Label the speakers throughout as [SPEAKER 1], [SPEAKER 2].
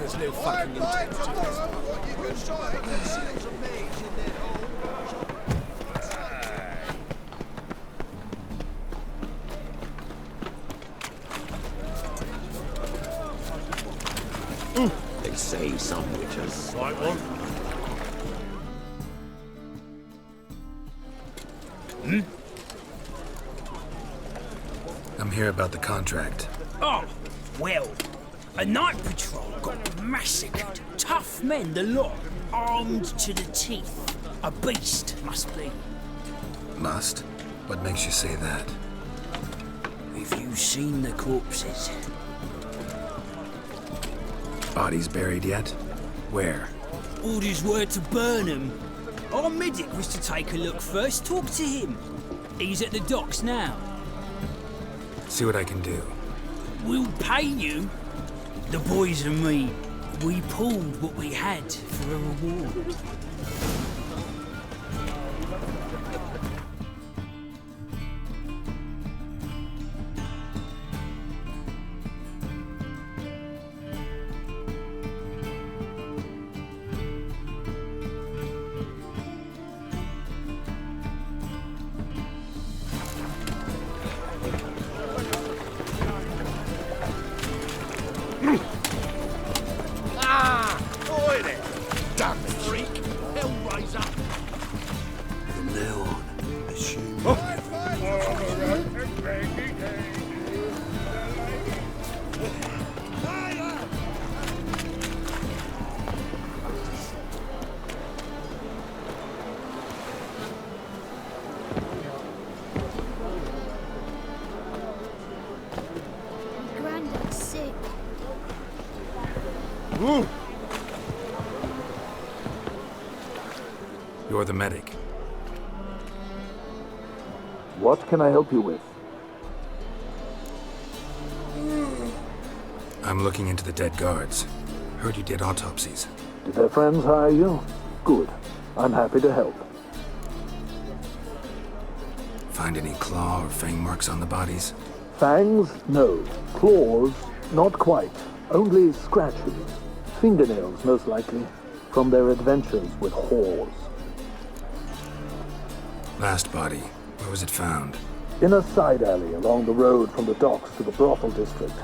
[SPEAKER 1] There's no fucking
[SPEAKER 2] They say some witches.
[SPEAKER 1] Right one.
[SPEAKER 3] I'm here about the contract.
[SPEAKER 4] Oh, well, a night patrol got massacred. Tough men, the lot, armed to the teeth. A beast, must be.
[SPEAKER 3] Must? What makes you say that?
[SPEAKER 4] Have you seen the corpses?
[SPEAKER 3] Bodies buried yet? Where?
[SPEAKER 4] Orders were to burn them. Our medic was to take a look first, talk to him. He's at the docks now.
[SPEAKER 3] See what I can do.
[SPEAKER 4] We'll pay you. The boys and me, we pulled what we had for a reward.
[SPEAKER 2] Oi there! Damn freak! Hellraiser!
[SPEAKER 3] From now on, assume...
[SPEAKER 5] Granddad's sick.
[SPEAKER 3] You're the medic.
[SPEAKER 6] What can I help you with?
[SPEAKER 3] I'm looking into the dead guards. Heard you did autopsies.
[SPEAKER 6] Did their friends hire you? Good. I'm happy to help.
[SPEAKER 3] Find any claw or fang marks on the bodies?
[SPEAKER 6] Fangs? No. Claws? Not quite. Only scratches. Fingernails, most likely. From their adventures with whores.
[SPEAKER 3] Last body. Where was it found?
[SPEAKER 6] In a side alley along the road from the docks to the brothel district.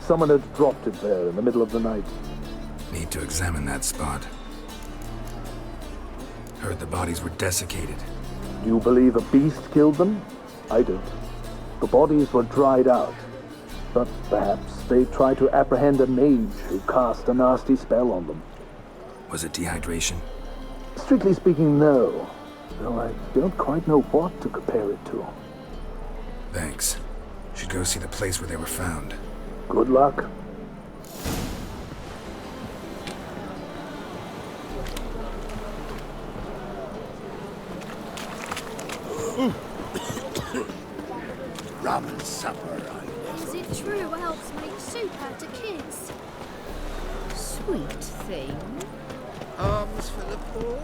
[SPEAKER 6] Someone had dropped it there in the middle of the night.
[SPEAKER 3] Need to examine that spot. Heard the bodies were desiccated.
[SPEAKER 6] Do you believe a beast killed them? I don't. The bodies were dried out. But perhaps they tried to apprehend a mage who cast a nasty spell on them.
[SPEAKER 3] Was it dehydration?
[SPEAKER 6] Strictly speaking, no. Though I don't quite know what to compare it to.
[SPEAKER 3] Thanks. Should go see the place where they were found.
[SPEAKER 6] Good luck.
[SPEAKER 2] Rum and supper,
[SPEAKER 5] Is it true elves make soup out of kids?
[SPEAKER 7] Sweet thing.
[SPEAKER 2] Arms for the poor.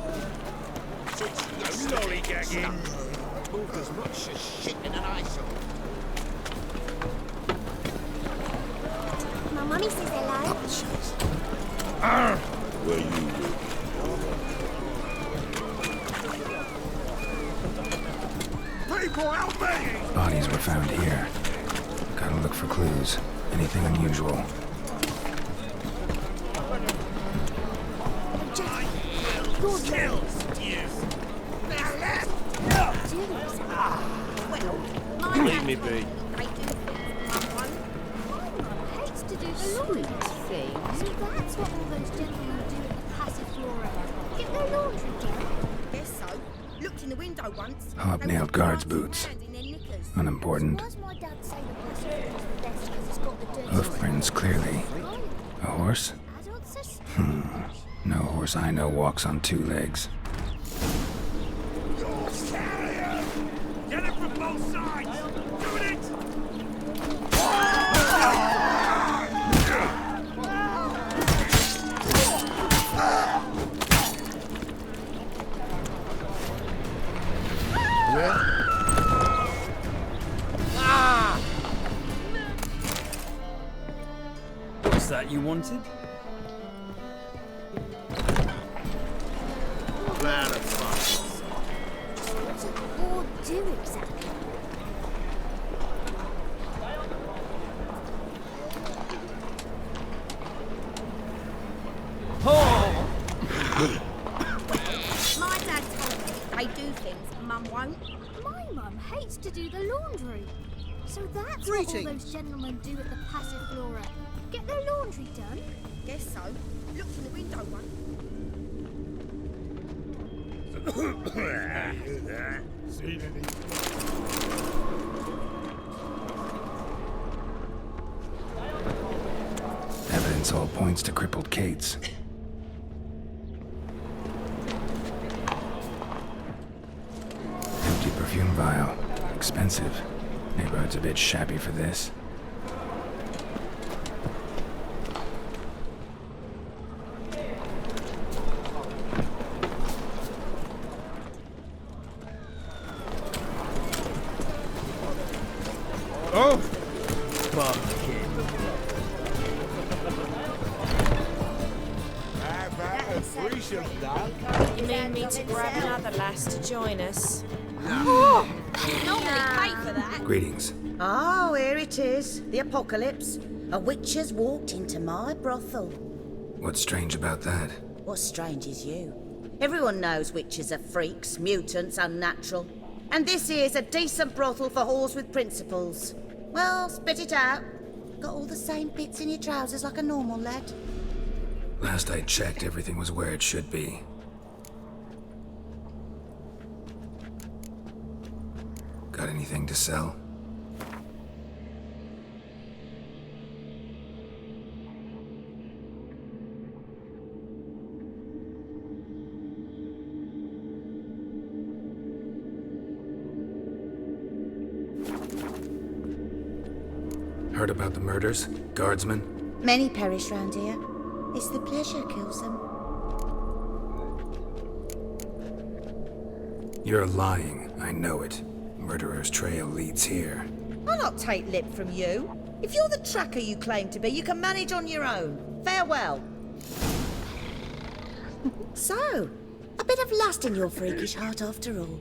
[SPEAKER 1] No lollygagging.
[SPEAKER 2] Move as much as shit in an eyesore.
[SPEAKER 5] My mummy says hello.
[SPEAKER 2] Where you live? People, help me!
[SPEAKER 3] Bodies were found here. Gotta look for clues. Anything unusual.
[SPEAKER 1] Leave me be.
[SPEAKER 5] Hates to do the
[SPEAKER 7] Sweet
[SPEAKER 5] laundry.
[SPEAKER 7] thing.
[SPEAKER 5] So that's what all those gentlemen do at the Passiflora. Get their laundry done.
[SPEAKER 8] Guess so. Looked in the window once.
[SPEAKER 3] Hobnailed guards' boots. Unimportant.
[SPEAKER 5] Why's my dad say the Passiflora's the best because it's got the dirty
[SPEAKER 3] Hoof prints, clearly. A horse?
[SPEAKER 5] adult says
[SPEAKER 3] No horse I know walks on two legs.
[SPEAKER 1] Get it from both sides. Doing it.
[SPEAKER 4] What's that you wanted?
[SPEAKER 5] exactly.
[SPEAKER 8] My dad told me they do things Mum won't.
[SPEAKER 5] My mum hates to do the laundry. So that's what all
[SPEAKER 2] Greetings.
[SPEAKER 5] those gentlemen do at the Passiflora. Get their laundry done.
[SPEAKER 8] Guess so. Looked in the window once.
[SPEAKER 1] Seen any?
[SPEAKER 3] Evidence all points to crippled Kate's. Empty perfume vial. Expensive. Neighborhood's a bit shabby for this.
[SPEAKER 1] Oh! How about a threesome, Doug?
[SPEAKER 9] You need me to grab another lass to join us?
[SPEAKER 8] Normally pay for that.
[SPEAKER 3] Greetings.
[SPEAKER 10] Oh, here it is. The apocalypse. A witch has walked into my brothel.
[SPEAKER 3] What's strange about that?
[SPEAKER 10] What's strange is you. Everyone knows witches are freaks, mutants, unnatural. And this here's a decent brothel for whores with principles. Well, spit it out. Got all the same bits in your trousers like a normal lad.
[SPEAKER 3] Last I checked, everything was where it should be. Got anything to sell? Heard about the murders? Guardsmen?
[SPEAKER 10] Many perish round here. It's the pleasure kills them.
[SPEAKER 3] You're lying. I know it. Murderer's trail leads here.
[SPEAKER 10] I'll not take lip from you. If you're the tracker you claim to be, you can manage on your own. Farewell. So, a bit of lust in your freakish heart after all.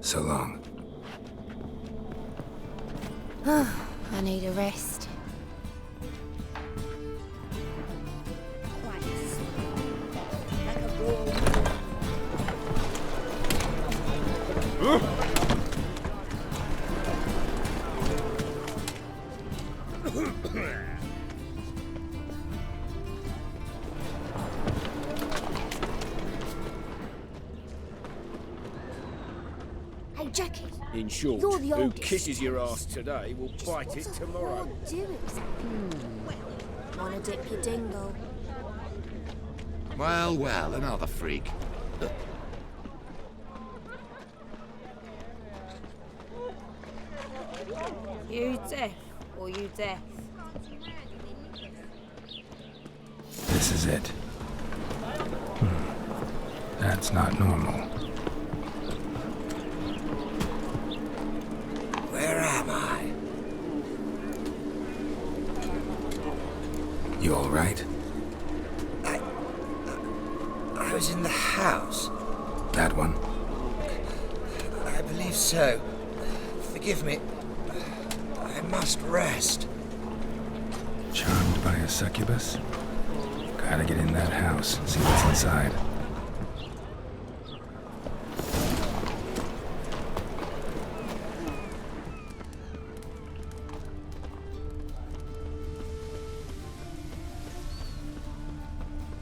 [SPEAKER 3] So long.
[SPEAKER 7] I need a rest.
[SPEAKER 8] Quite like a raw.
[SPEAKER 5] Hey, Jackie.
[SPEAKER 1] In short,
[SPEAKER 5] You're the
[SPEAKER 1] who
[SPEAKER 5] oldest.
[SPEAKER 1] kisses your ass today will bite it tomorrow.
[SPEAKER 5] What do exactly?
[SPEAKER 7] Wanna dip your dingle?
[SPEAKER 2] Well, well, another freak.
[SPEAKER 9] You deaf or you deaf?
[SPEAKER 3] This is it. That's not normal.
[SPEAKER 2] Where am I?
[SPEAKER 3] You all right?
[SPEAKER 2] I was in the house.
[SPEAKER 3] That one?
[SPEAKER 2] I believe so. Forgive me. I must rest.
[SPEAKER 3] Charmed by a succubus? Gotta get in that house, see what's inside.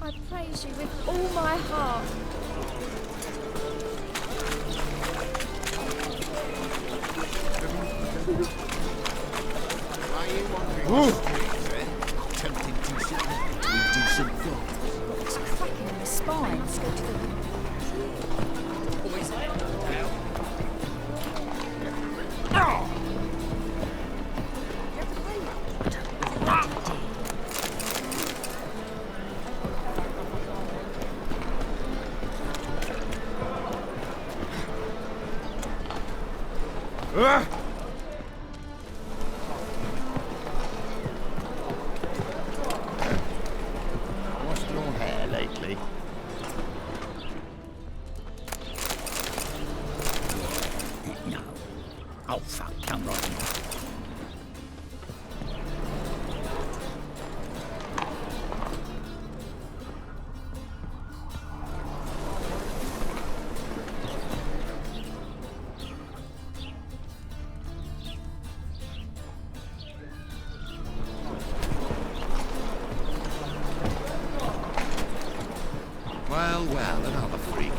[SPEAKER 7] I praise you with all my heart.
[SPEAKER 2] Tempting to decent God.
[SPEAKER 7] It's cracking in the spine.
[SPEAKER 2] Washed your hair lately? Oh, fuck, come right. Well, well, another freak.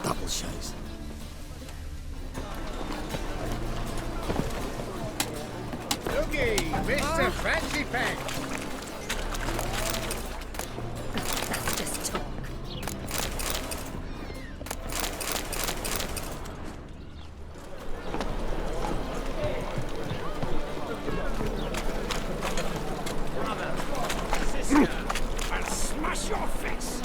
[SPEAKER 2] Double shows.
[SPEAKER 1] Looky, Mr. Fancy Pants.
[SPEAKER 10] Just talk.
[SPEAKER 4] I'll smash your face!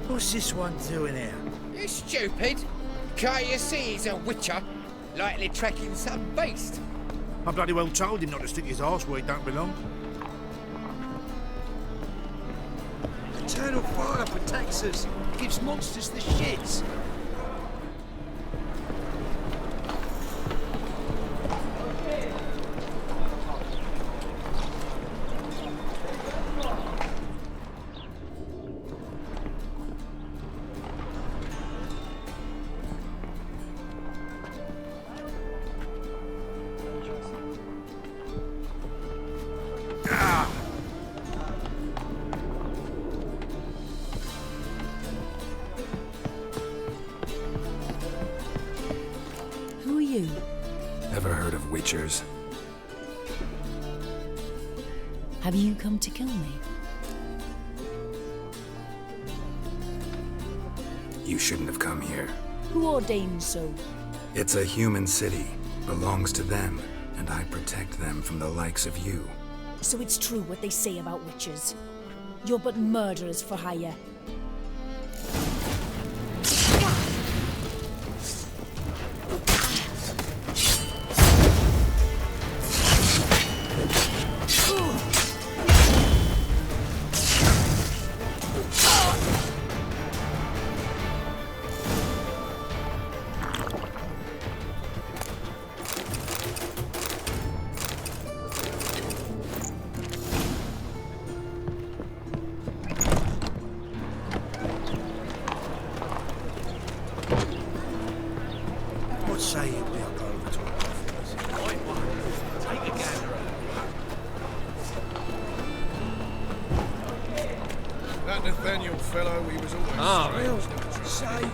[SPEAKER 2] What's this one doing here?
[SPEAKER 11] You stupid. Can't you see he's a witcher? Likely tracking some beast.
[SPEAKER 2] I bloody well told him not to stick his arse where he don't belong. Eternal fire protects us. Gives monsters the shits.
[SPEAKER 9] Who are you?
[SPEAKER 3] Ever heard of witchers?
[SPEAKER 9] Have you come to kill me?
[SPEAKER 3] You shouldn't have come here.
[SPEAKER 9] Who ordained so?
[SPEAKER 3] It's a human city. Belongs to them, and I protect them from the likes of you.
[SPEAKER 9] So it's true what they say about witches. You're but murderers for hire.
[SPEAKER 2] What say you we go over to our office?
[SPEAKER 4] Right one. Take a gander at
[SPEAKER 1] That Nathaniel fellow, he was always...
[SPEAKER 2] Will, save me.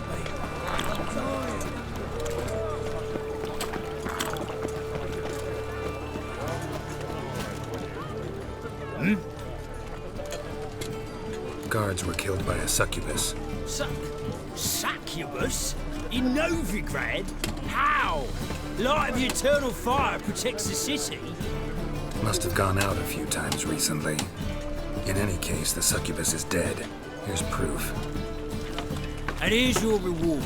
[SPEAKER 2] I'm dying.
[SPEAKER 3] Guards were killed by a succubus.
[SPEAKER 4] Succubus? In Novigrad? How? Light of the eternal fire protects the city?
[SPEAKER 3] Must have gone out a few times recently. In any case, the succubus is dead. Here's proof.
[SPEAKER 4] And here's your reward,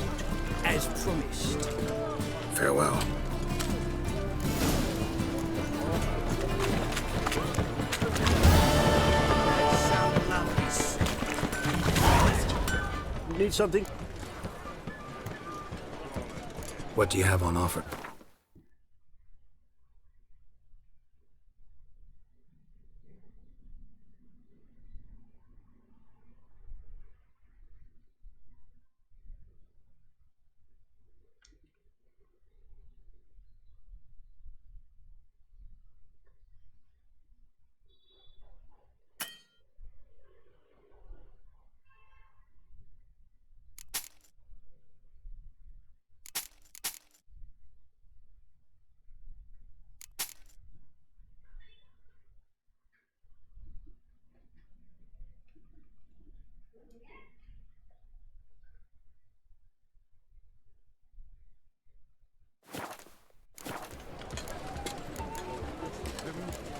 [SPEAKER 4] as promised.
[SPEAKER 3] Farewell.
[SPEAKER 2] Need something?
[SPEAKER 3] What do you have on offer?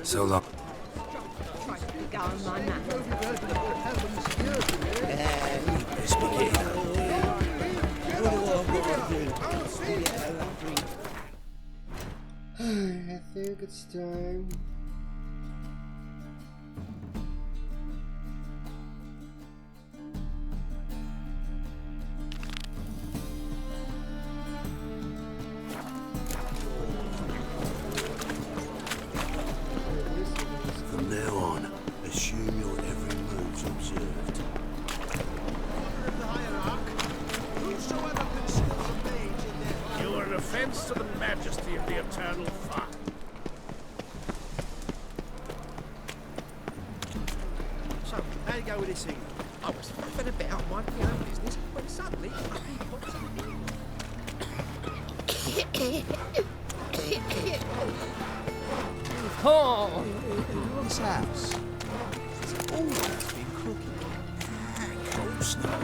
[SPEAKER 3] So long.
[SPEAKER 8] Go on, my man.
[SPEAKER 2] Let's be getting up.
[SPEAKER 12] I think it's time.
[SPEAKER 2] From now on, assume your every move's observed.
[SPEAKER 1] You are an offense to the majesty of the eternal fire.
[SPEAKER 2] So, how you go with this thing?
[SPEAKER 11] I was faffing about minding my own business when suddenly I popped something.
[SPEAKER 2] Oh! This house has always been crooked. Of course not.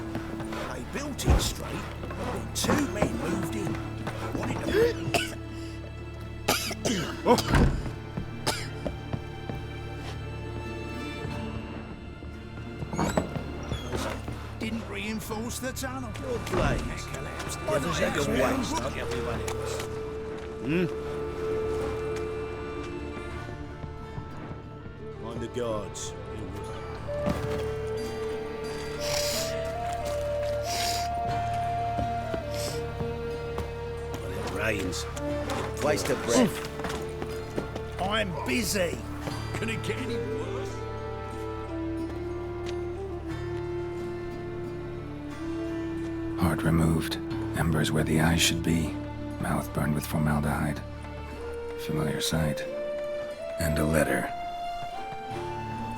[SPEAKER 2] They built it straight, then two men moved in. Wanted to... Didn't reinforce the tunnel. Your place collapsed. Never had your ways like everyone else. On the guards. Well, it rains. Waste of breath. I'm busy. Can it get any worse?
[SPEAKER 3] Heart removed. Embers where the eyes should be. Mouth burned with formaldehyde. Familiar sight. And a letter.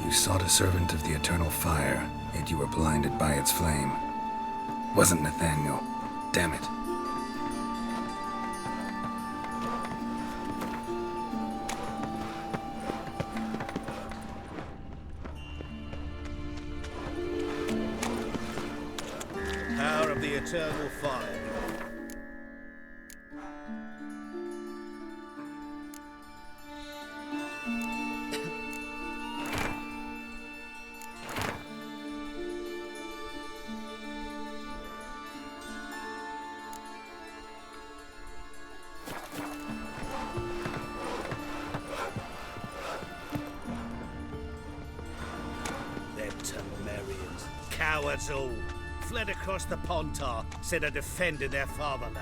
[SPEAKER 3] You sought a servant of the eternal fire, yet you were blinded by its flame. Wasn't Nathaniel. Damn it.
[SPEAKER 2] Power of the eternal fire. Them Temerians, cowards all, fled across the Pontar, said are defending their fatherland.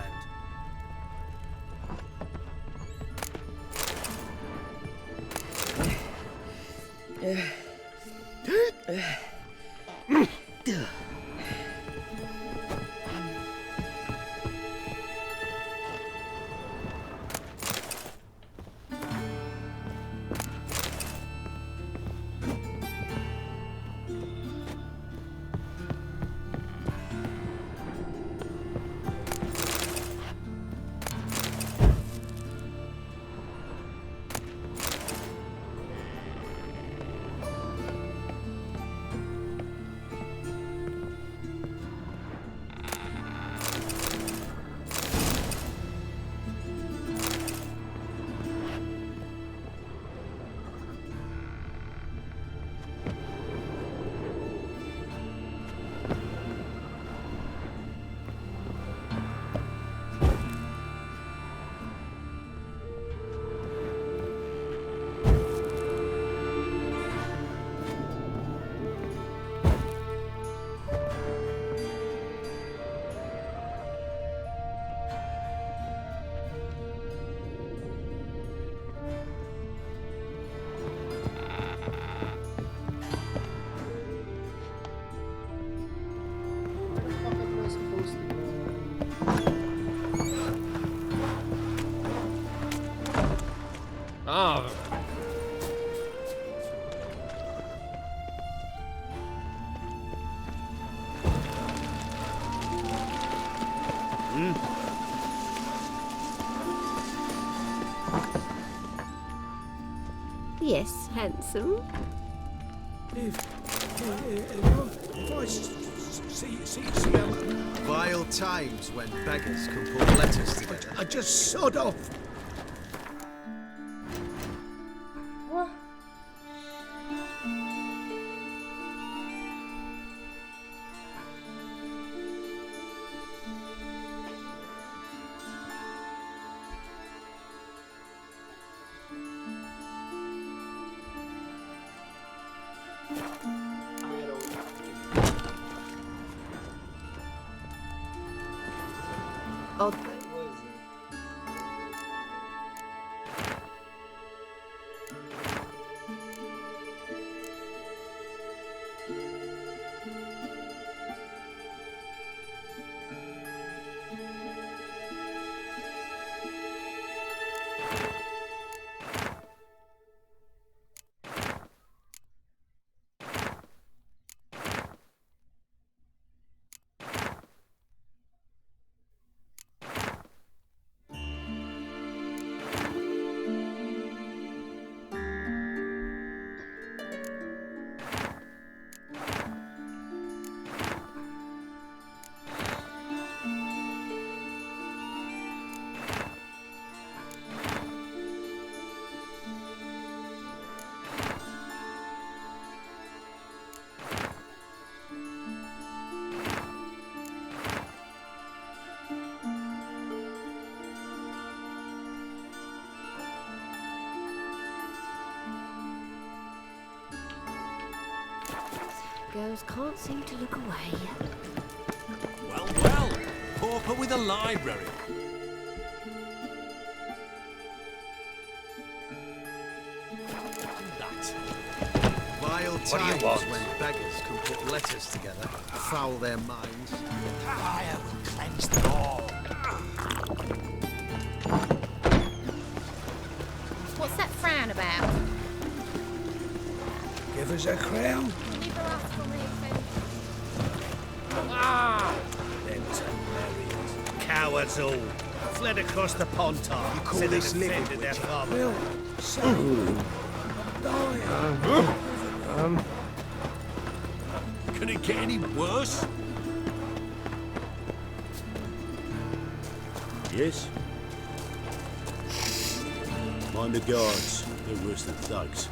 [SPEAKER 11] Oh.
[SPEAKER 7] Yes, handsome.
[SPEAKER 2] If I see
[SPEAKER 12] Vile times when beggars can put letters together.
[SPEAKER 2] I just sod off.
[SPEAKER 13] What?
[SPEAKER 8] Oh,
[SPEAKER 7] Girls can't seem to look away.
[SPEAKER 1] Well, well. Pauper with a library. That.
[SPEAKER 12] Vile
[SPEAKER 1] What do you
[SPEAKER 12] times
[SPEAKER 1] want?
[SPEAKER 12] when beggars can put letters together, foul their minds.
[SPEAKER 2] Fire will cleanse them all.
[SPEAKER 8] what's that frown about?
[SPEAKER 2] Give us a crown.
[SPEAKER 7] Neither us from the offence.
[SPEAKER 1] Ah! Them Templarians. Cowards all. Fled across the Pontar.
[SPEAKER 2] You call
[SPEAKER 1] said they
[SPEAKER 2] this living,
[SPEAKER 1] defended their
[SPEAKER 2] Witcher?
[SPEAKER 1] father.
[SPEAKER 2] Dying.
[SPEAKER 1] Can it get any worse? Yes? Mind the guards. They're worse than thugs.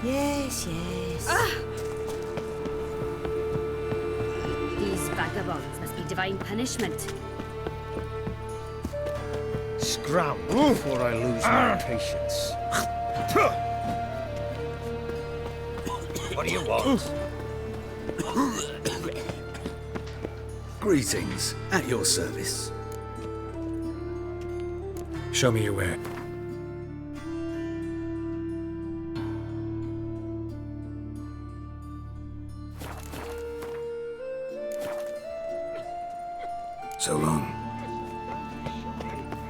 [SPEAKER 10] Yes, yes.
[SPEAKER 13] These vagabonds must be divine punishment.
[SPEAKER 2] Scrum before I lose my patience.
[SPEAKER 1] What do you want?
[SPEAKER 3] Greetings, at your service. Show me your way. So long.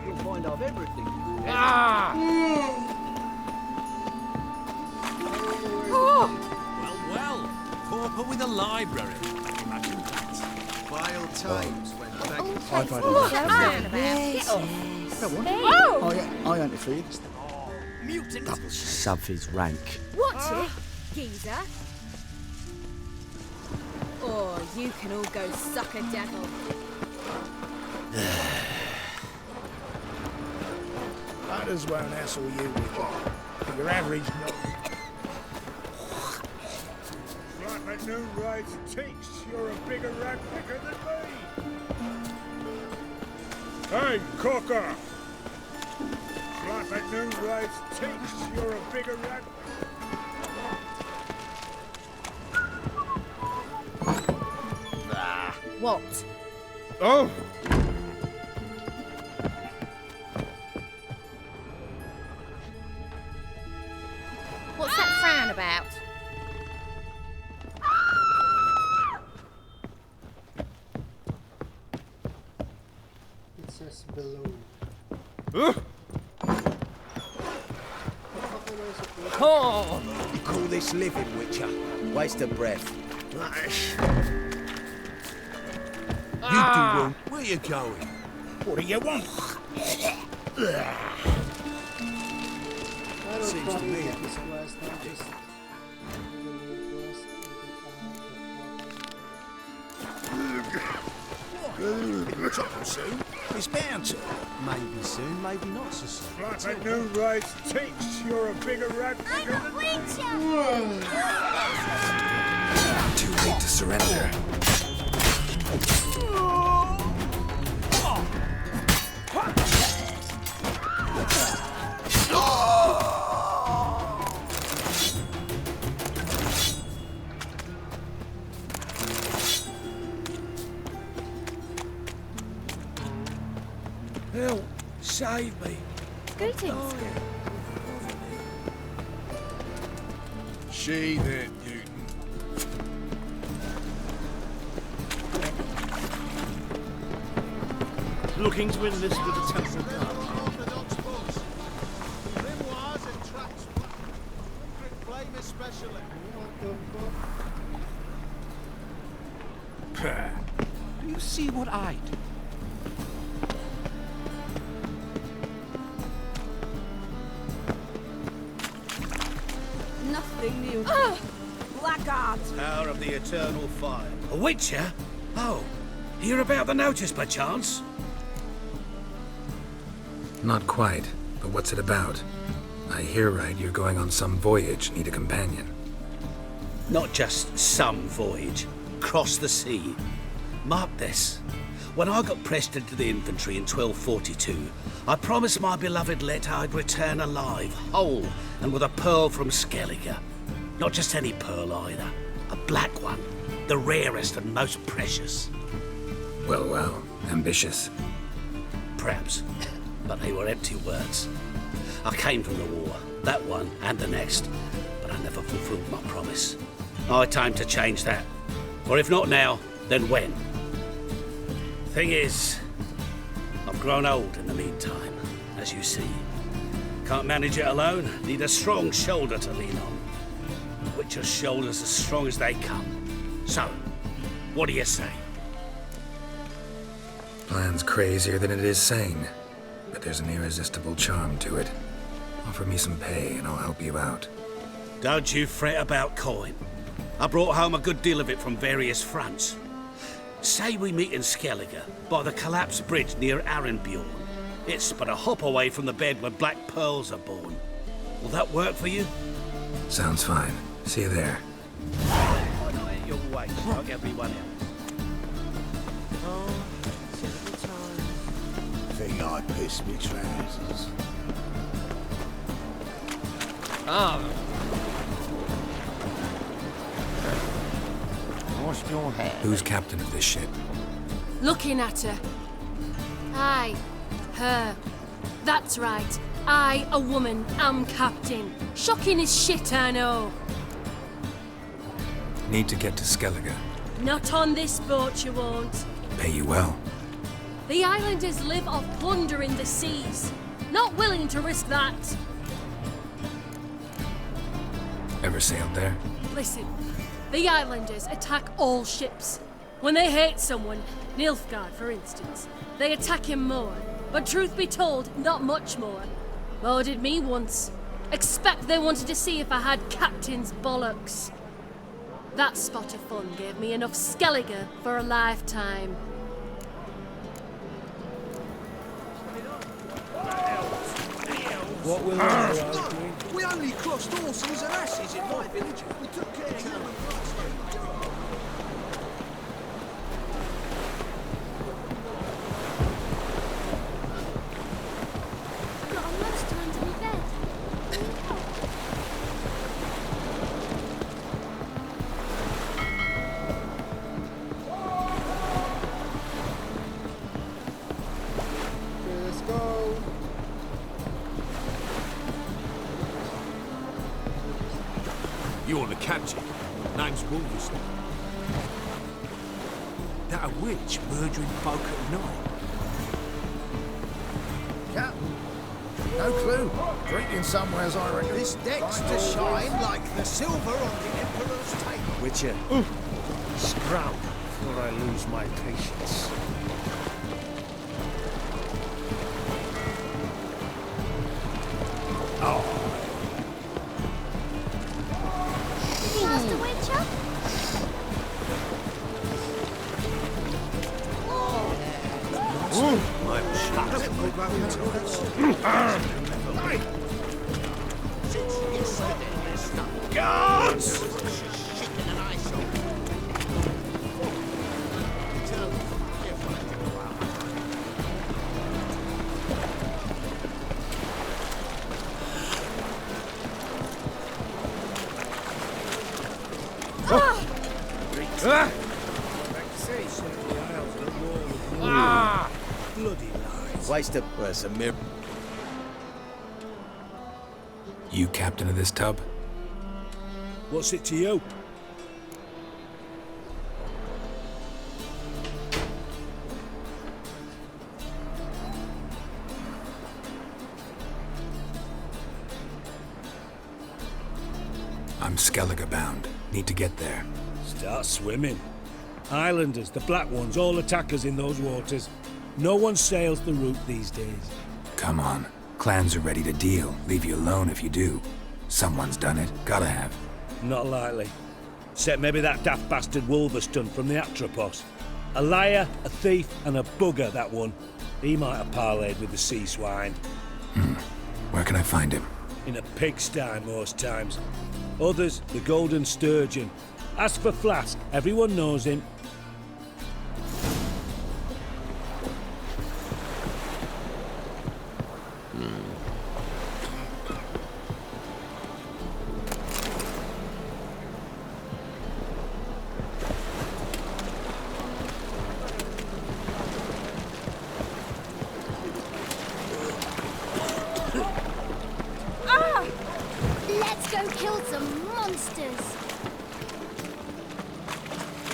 [SPEAKER 2] You'll find I've everything.
[SPEAKER 1] Well. Pauper with a library. Imagine that.
[SPEAKER 12] Vile times when beggars...
[SPEAKER 2] I've had
[SPEAKER 8] What's
[SPEAKER 2] enough.
[SPEAKER 8] that frown about?
[SPEAKER 10] Yes,
[SPEAKER 8] Get off.
[SPEAKER 10] yes.
[SPEAKER 2] I interfered.
[SPEAKER 8] Mutant.
[SPEAKER 2] Something's rank.
[SPEAKER 7] Watch it, geezer.
[SPEAKER 8] Oh, you can all go suck a devil.
[SPEAKER 2] Others won't hassle you with your average
[SPEAKER 1] Like my new rides takes, you're a bigger rat picker than me. Hey, Cocker! Like my new rides takes, you're a bigger rat.
[SPEAKER 8] What?
[SPEAKER 1] Oh!
[SPEAKER 8] What's that frown about?
[SPEAKER 14] It says below.
[SPEAKER 2] Oh! You call this living, Witcher? Waste of breath. You do well.
[SPEAKER 1] Where you going?
[SPEAKER 2] What do you want?
[SPEAKER 14] I will
[SPEAKER 2] Seems to
[SPEAKER 14] probably
[SPEAKER 2] me-
[SPEAKER 14] get this quest, not just...
[SPEAKER 2] Trouble soon. It's bound to.
[SPEAKER 12] Maybe soon, maybe not so soon.
[SPEAKER 1] Like my new rides takes, you're a bigger rat picker than me.
[SPEAKER 3] Too late to surrender.
[SPEAKER 2] save me.
[SPEAKER 7] Greetings.
[SPEAKER 1] She there, Newton.
[SPEAKER 15] Looking to enlist with the temple guard.
[SPEAKER 2] Do you see what I do?
[SPEAKER 10] Nothing new. Blackguard!
[SPEAKER 12] Power of the eternal fire.
[SPEAKER 2] A witcher? Oh, hear about the notice by chance?
[SPEAKER 3] Not quite, but what's it about? I hear right you're going on some voyage, need a companion.
[SPEAKER 2] Not just some voyage. Cross the sea. Mark this. When I got pressed into the infantry in 1242, I promised my beloved Let I'd return alive, whole, and with a pearl from Skellige. Not just any pearl either. A black one. The rarest and most precious.
[SPEAKER 3] Well, ambitious.
[SPEAKER 2] Perhaps. But they were empty words. I came from the war, that one and the next, but I never fulfilled my promise. High time to change that. Or if not now, then when? Thing is, I've grown old in the meantime, as you see. Can't manage it alone, need a strong shoulder to lean on. Witcher's shoulders as strong as they come. So, what do you say?
[SPEAKER 3] Plan's crazier than it is sane, but there's an irresistible charm to it. Offer me some pay and I'll help you out.
[SPEAKER 2] Don't you fret about coin. I brought home a good deal of it from various fronts. Say we meet in Skellige, by the collapsed bridge near Arenbjorn. It's but a hop away from the bed where black pearls are born. Will that work for you?
[SPEAKER 3] Sounds fine. See you there.
[SPEAKER 12] Why not at your waist? Knock everyone out.
[SPEAKER 1] Think I pissed me trousers.
[SPEAKER 11] Wash your hair.
[SPEAKER 3] Who's captain of this ship?
[SPEAKER 7] Looking at her. Aye, her. That's right. I, a woman, am captain. Shocking as shit, I know.
[SPEAKER 3] Need to get to Skellige.
[SPEAKER 7] Not on this boat, you won't.
[SPEAKER 3] Pay you well.
[SPEAKER 7] The islanders live off plundering the seas. Not willing to risk that.
[SPEAKER 3] Ever sailed there?
[SPEAKER 7] Listen, the islanders attack all ships. When they hate someone, Nilfgaard for instance, they attack him more. But truth be told, not much more. More did me once. Expect they wanted to see if I had captain's bollocks. That spot of fun gave me enough Skellige for a lifetime.
[SPEAKER 2] What will
[SPEAKER 12] We only crossed horses and asses in my village. We took care of them.
[SPEAKER 5] Got a monster under my bed.
[SPEAKER 14] Okay, let's go.
[SPEAKER 15] You're the captain. Name's Wolverstone. That a witch murdering folk at night?
[SPEAKER 11] Captain? No clue. Drinking somewheres, I reckon.
[SPEAKER 12] This deck's to shine like the silver on the Emperor's table.
[SPEAKER 15] Witcher. Scrowl before I lose my patience.
[SPEAKER 5] Master Witcher?
[SPEAKER 2] Guards!
[SPEAKER 12] Bloody lies.
[SPEAKER 11] Waste of... Well, it's a mirror.
[SPEAKER 3] You captain of this tub?
[SPEAKER 15] What's it to you?
[SPEAKER 3] I'm Skellige bound. Need to get there.
[SPEAKER 15] Start swimming. Islanders, the black ones, all attackers in those waters. No one sails the route these days.
[SPEAKER 3] Come on. Clans are ready to deal. Leave you alone if you do. Someone's done it. Gotta have.
[SPEAKER 15] Not likely. Except maybe that daft bastard Wolverston from the Atropos. A liar, a thief, and a bugger, that one. He might have parlayed with the sea swine.
[SPEAKER 3] Where can I find him?
[SPEAKER 15] In a pigsty most times. Others, the Golden Sturgeon. Ask for Flask, everyone knows him.
[SPEAKER 5] Let's go kill some monsters.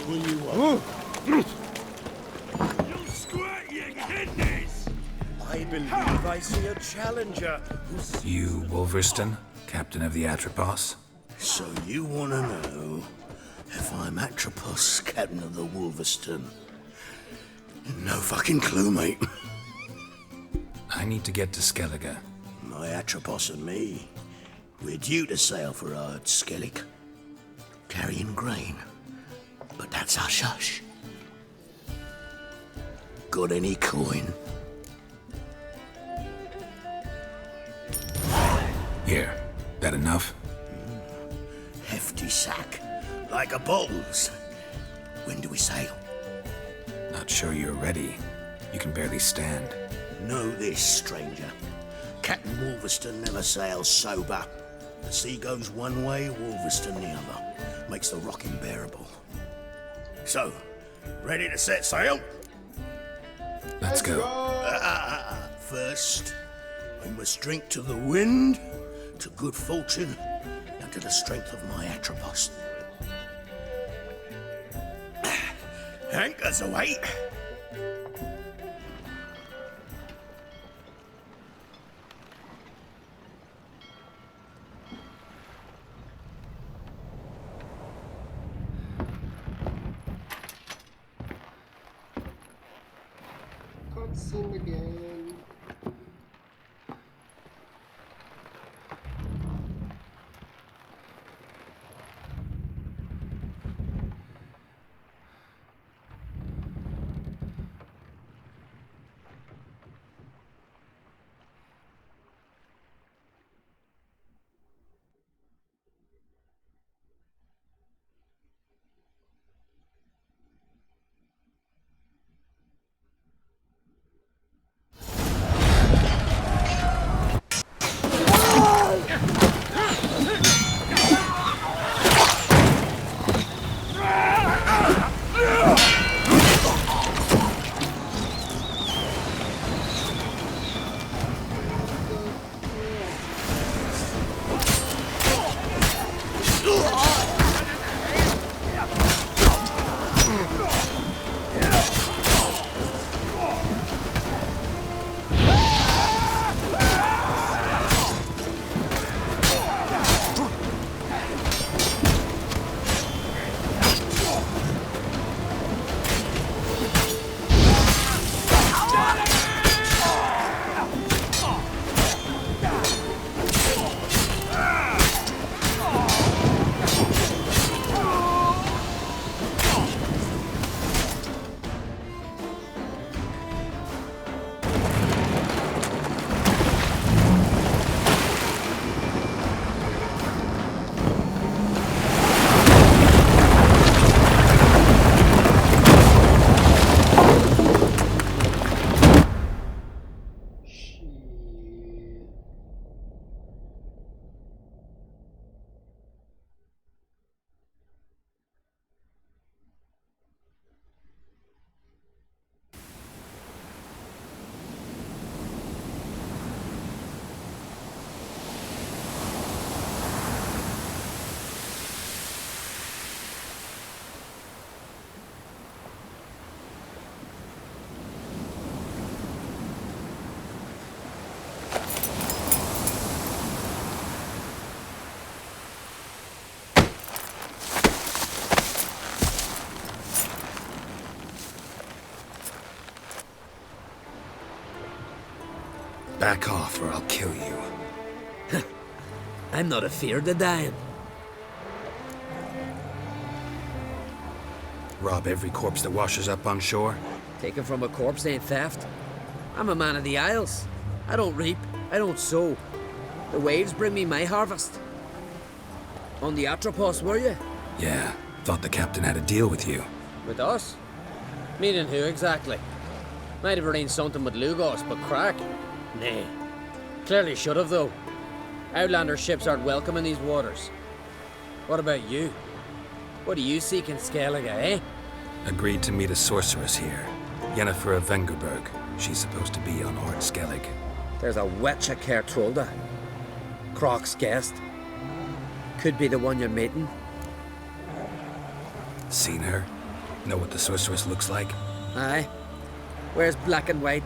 [SPEAKER 15] Will you want?
[SPEAKER 1] You squirt your kidneys!
[SPEAKER 2] I believe I see a challenger who's...
[SPEAKER 3] You, Wolverston, captain of the Atropos?
[SPEAKER 2] So you want to know if I'm Atropos, captain of the Wolverston? No fucking clue, mate.
[SPEAKER 3] I need to get to Skellige.
[SPEAKER 2] My Atropos and me, we're due to sail for our Skellig, carrying grain. But that's hush-hush. Got any coin?
[SPEAKER 3] Here. That enough?
[SPEAKER 2] Hefty sack, like a bull's. When do we sail?
[SPEAKER 3] Not sure you're ready. You can barely stand.
[SPEAKER 2] Know this, stranger. Captain Wolverston never sails sober. The sea goes one way, Wolverston the other. Makes the rocking bearable. So, ready to set sail?
[SPEAKER 3] Let's go.
[SPEAKER 2] First, we must drink to the wind, to good fortune, and to the strength of my Atropos. Anchors away.
[SPEAKER 14] Cutscene again.
[SPEAKER 3] Back off or I'll kill you.
[SPEAKER 16] I'm not afeard of dying.
[SPEAKER 3] Rob every corpse that washes up on shore?
[SPEAKER 16] Taken from a corpse ain't theft. I'm a man of the Isles. I don't reap, I don't sow. The waves bring me my harvest. On the Atropos, were you?
[SPEAKER 3] Yeah, thought the captain had a deal with you.
[SPEAKER 16] With us? Meaning who exactly? Might have arranged something with Lugos, but crack? Nay. Clearly should have, though. Outlander ships aren't welcome in these waters. What about you? What do you seek in Skellige, eh?
[SPEAKER 3] Agreed to meet a sorceress here. Yennefer of Vengerberg. She's supposed to be on Ord Skellig.
[SPEAKER 16] There's a witch at Kertrolda. Croc's guest. Could be the one you're meeting.
[SPEAKER 3] Seen her? Know what the sorceress looks like?
[SPEAKER 16] Aye. Wears black and white.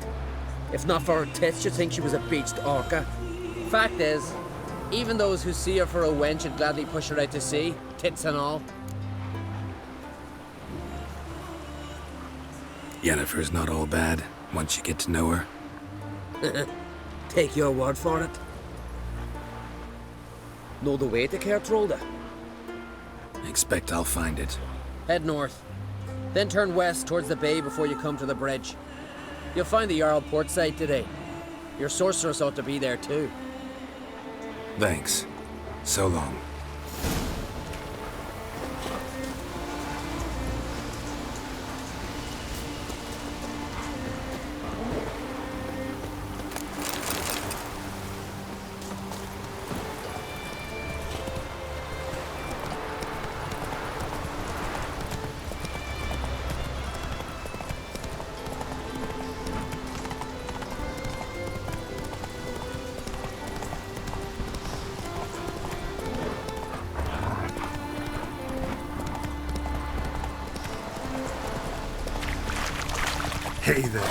[SPEAKER 16] If not for her tits, you'd think she was a beached orca. Fact is, even those who see her for a wench would gladly push her out to sea, tits and all.
[SPEAKER 3] Yennefer's not all bad, once you get to know her.
[SPEAKER 16] Take your word for it. Know the way to Kertrolda?
[SPEAKER 3] Expect I'll find it.
[SPEAKER 16] Head north. Then turn west towards the bay before you come to the bridge. You'll find the Jarl port site today. Your sorceress ought to be there too.
[SPEAKER 3] Thanks. So long.
[SPEAKER 1] Hey there.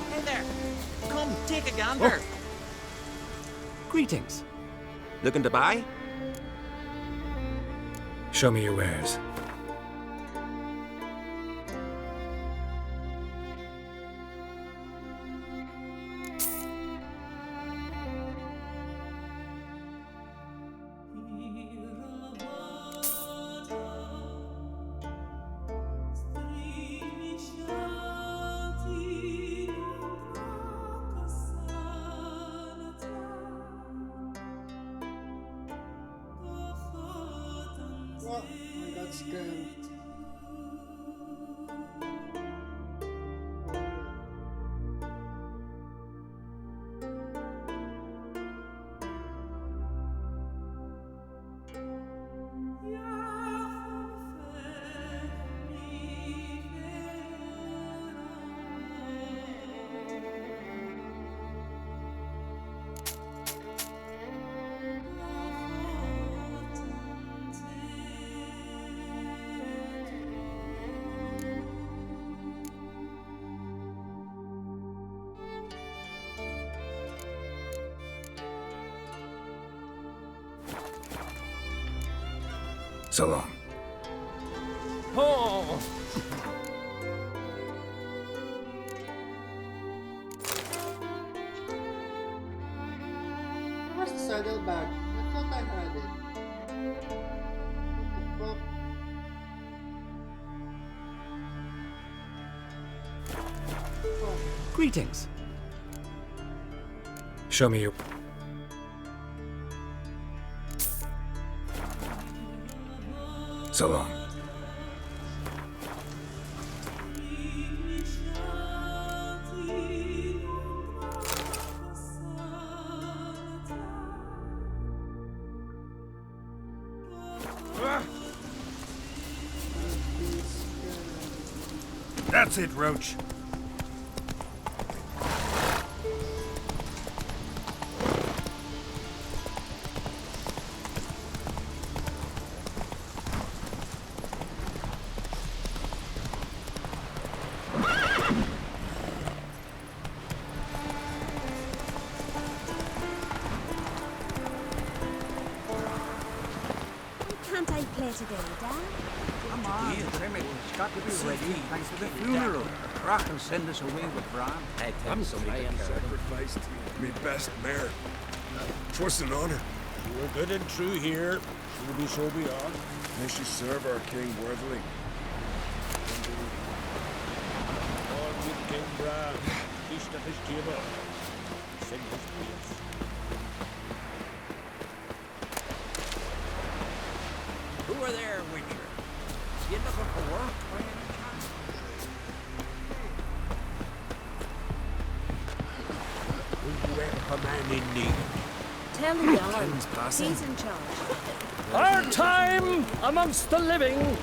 [SPEAKER 17] Hey there. Come, take a gander.
[SPEAKER 18] Greetings.
[SPEAKER 17] Looking to buy?
[SPEAKER 3] Show me your wares.
[SPEAKER 14] Well, I got scammed.
[SPEAKER 3] So long.
[SPEAKER 17] Oh!
[SPEAKER 14] Where's the saddlebag? I thought I had it. What the fuck?
[SPEAKER 18] Greetings.
[SPEAKER 3] Show me your... So long.
[SPEAKER 15] That's it, Roach.
[SPEAKER 8] Can't I play today, Dad?
[SPEAKER 18] Come on, Trimmy. It's got to be ready. Thanks for the funeral. Rock and send us away with Bran.
[SPEAKER 1] I'm sacrificed me best mare. 'Twas an honor.
[SPEAKER 15] You were good and true here. She will be so beyond.
[SPEAKER 1] May she serve our king worthily.
[SPEAKER 15] On with King Bran, feast at his table. Sing his praise.
[SPEAKER 18] Who are there, Witcher? You looking for work? by any chance?
[SPEAKER 15] Will you help a man in need?
[SPEAKER 9] Tell the Jarl. He's in charge.
[SPEAKER 4] Our time amongst the living.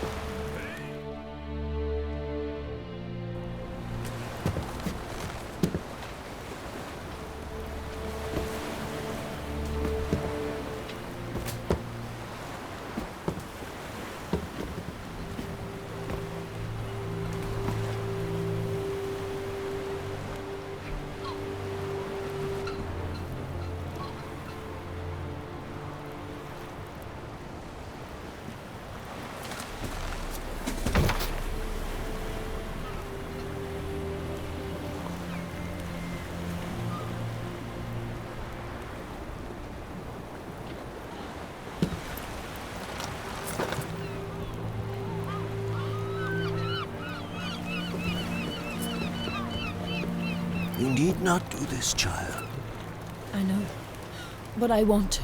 [SPEAKER 2] You need not do this, child.
[SPEAKER 9] I know, but I want to.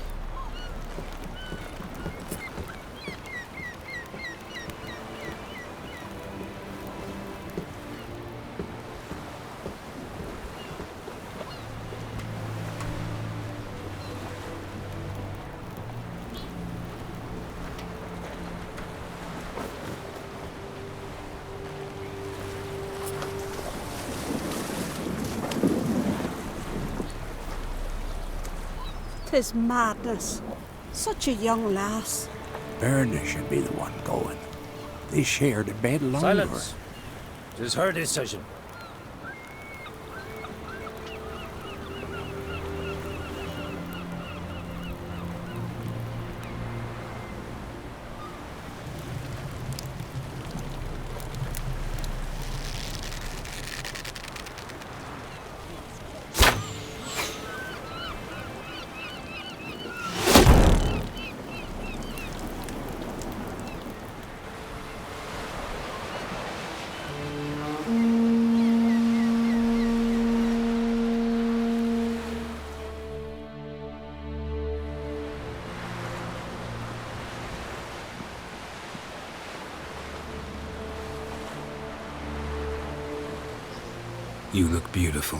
[SPEAKER 19] Tis madness. Such a young lass.
[SPEAKER 18] Erna should be the one going. They shared a bed longer.
[SPEAKER 15] Silence. It is her decision.
[SPEAKER 3] You look beautiful.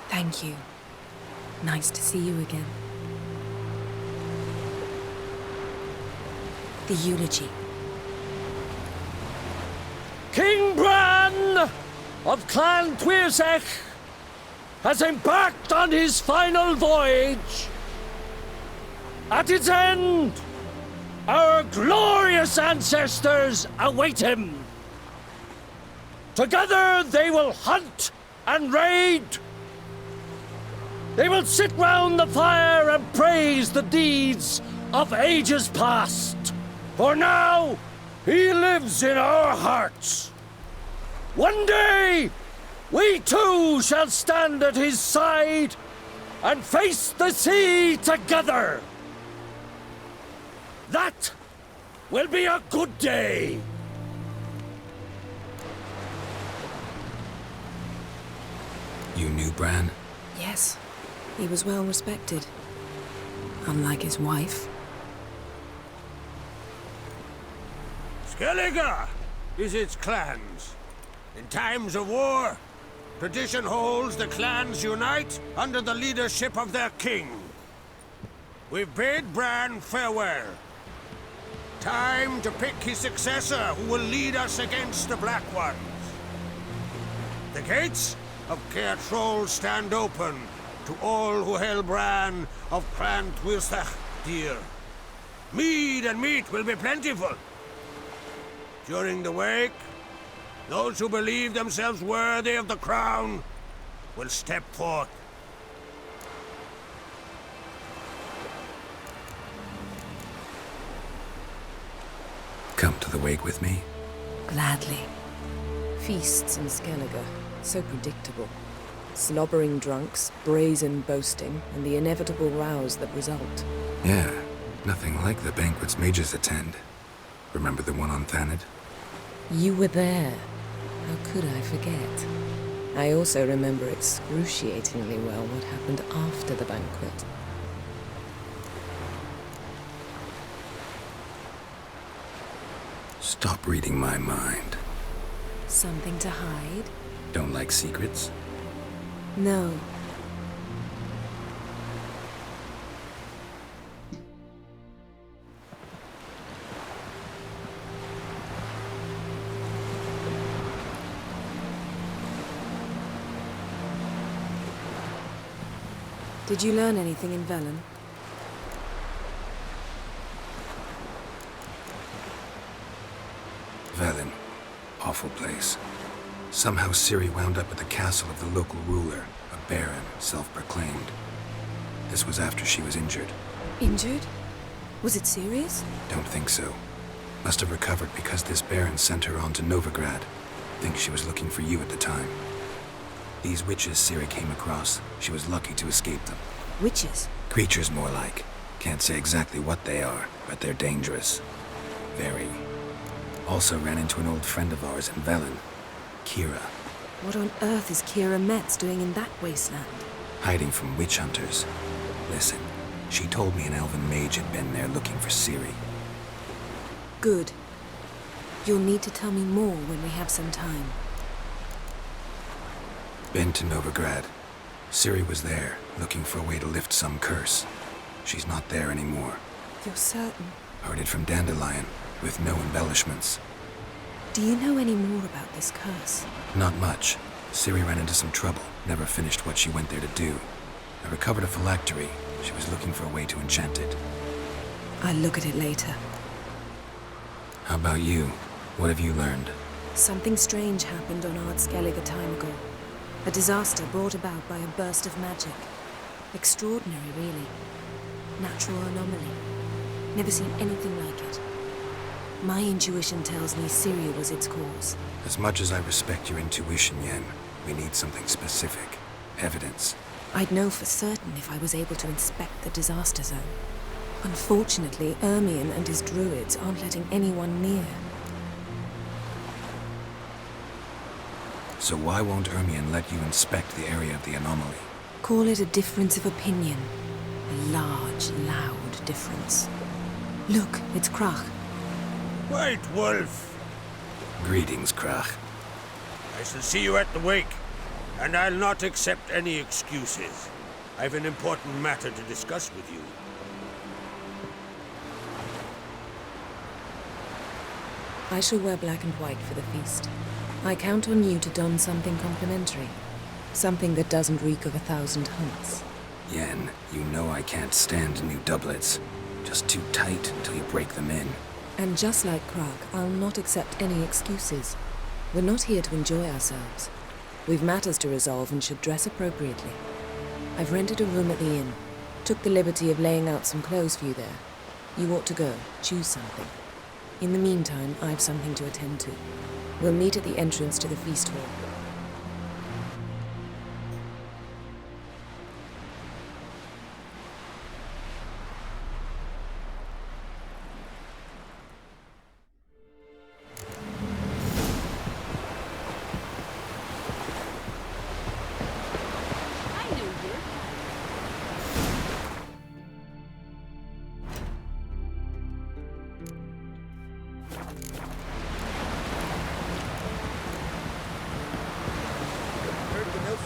[SPEAKER 20] Thank you. Nice to see you again. The eulogy.
[SPEAKER 4] King Bran of Clan Tuirsech has embarked on his final voyage. At its end, our glorious ancestors await him. Together they will hunt and raid. They will sit round the fire and praise the deeds of ages past. For now, he lives in our hearts. One day, we too shall stand at his side and face the sea together. That will be a good day.
[SPEAKER 3] You knew Bran?
[SPEAKER 20] Yes, he was well respected. Unlike his wife.
[SPEAKER 11] Skellige is its clans. In times of war, tradition holds the clans unite under the leadership of their king. We bid Bran farewell. Time to pick his successor who will lead us against the Black Ones. The gates of Caer Troll stand open to all who hail Bran of Clan Twisach dear. Mead and meat will be plentiful. During the wake, those who believe themselves worthy of the crown will step forth.
[SPEAKER 3] Come to the wake with me?
[SPEAKER 20] Gladly. Feasts in Skellige, so predictable. Slobbering drunks, brazen boasting, and the inevitable rows that result.
[SPEAKER 3] Yeah, nothing like the banquets mages attend. Remember the one on Thanedd?
[SPEAKER 20] You were there. How could I forget? I also remember excruciatingly well what happened after the banquet.
[SPEAKER 3] Stop reading my mind.
[SPEAKER 20] Something to hide?
[SPEAKER 3] Don't like secrets?
[SPEAKER 20] No. Did you learn anything in Velen?
[SPEAKER 3] Velen. Awful place. Somehow Ciri wound up at the castle of the local ruler, a baron, self-proclaimed. This was after she was injured.
[SPEAKER 20] Injured? Was it serious?
[SPEAKER 3] Don't think so. Must have recovered because this baron sent her on to Novigrad. Think she was looking for you at the time. These witches Ciri came across, she was lucky to escape them.
[SPEAKER 20] Witches?
[SPEAKER 3] Creatures, more like. Can't say exactly what they are, but they're dangerous. Very. Also ran into an old friend of ours in Velen, Kira.
[SPEAKER 20] What on earth is Kira Metz doing in that wasteland?
[SPEAKER 3] Hiding from witch hunters. Listen, she told me an elven mage had been there looking for Ciri.
[SPEAKER 20] Good. You'll need to tell me more when we have some time.
[SPEAKER 3] Been to Novigrad. Ciri was there, looking for a way to lift some curse. She's not there anymore.
[SPEAKER 20] You're certain?
[SPEAKER 3] Heard it from Dandelion, with no embellishments.
[SPEAKER 20] Do you know any more about this curse?
[SPEAKER 3] Not much. Ciri ran into some trouble, never finished what she went there to do. I recovered a phylactery. She was looking for a way to enchant it.
[SPEAKER 20] I'll look at it later.
[SPEAKER 3] How about you? What have you learned?
[SPEAKER 20] Something strange happened on Ard Skellige a time ago. A disaster brought about by a burst of magic. Extraordinary, really. Natural anomaly. Never seen anything like it. My intuition tells me Ciri was its cause.
[SPEAKER 3] As much as I respect your intuition, Yen, we need something specific. Evidence.
[SPEAKER 20] I'd know for certain if I was able to inspect the disaster zone. Unfortunately, Ermion and his druids aren't letting anyone near.
[SPEAKER 3] So why won't Ermion let you inspect the area of the anomaly?
[SPEAKER 20] Call it a difference of opinion. A large, loud difference. Look, it's Krach.
[SPEAKER 11] White Wolf!
[SPEAKER 3] Greetings, Krach.
[SPEAKER 11] I shall see you at the wake, and I'll not accept any excuses. I've an important matter to discuss with you.
[SPEAKER 20] I shall wear black and white for the feast. I count on you to don something complimentary. Something that doesn't reek of 1,000 hunts.
[SPEAKER 3] Yen, you know I can't stand new doublets. Just too tight until you break them in.
[SPEAKER 20] And just like Krach, I'll not accept any excuses. We're not here to enjoy ourselves. We've matters to resolve and should dress appropriately. I've rented a room at the inn. Took the liberty of laying out some clothes for you there. You ought to go. Choose something. In the meantime, I've something to attend to. We'll meet at the entrance to the feast hall.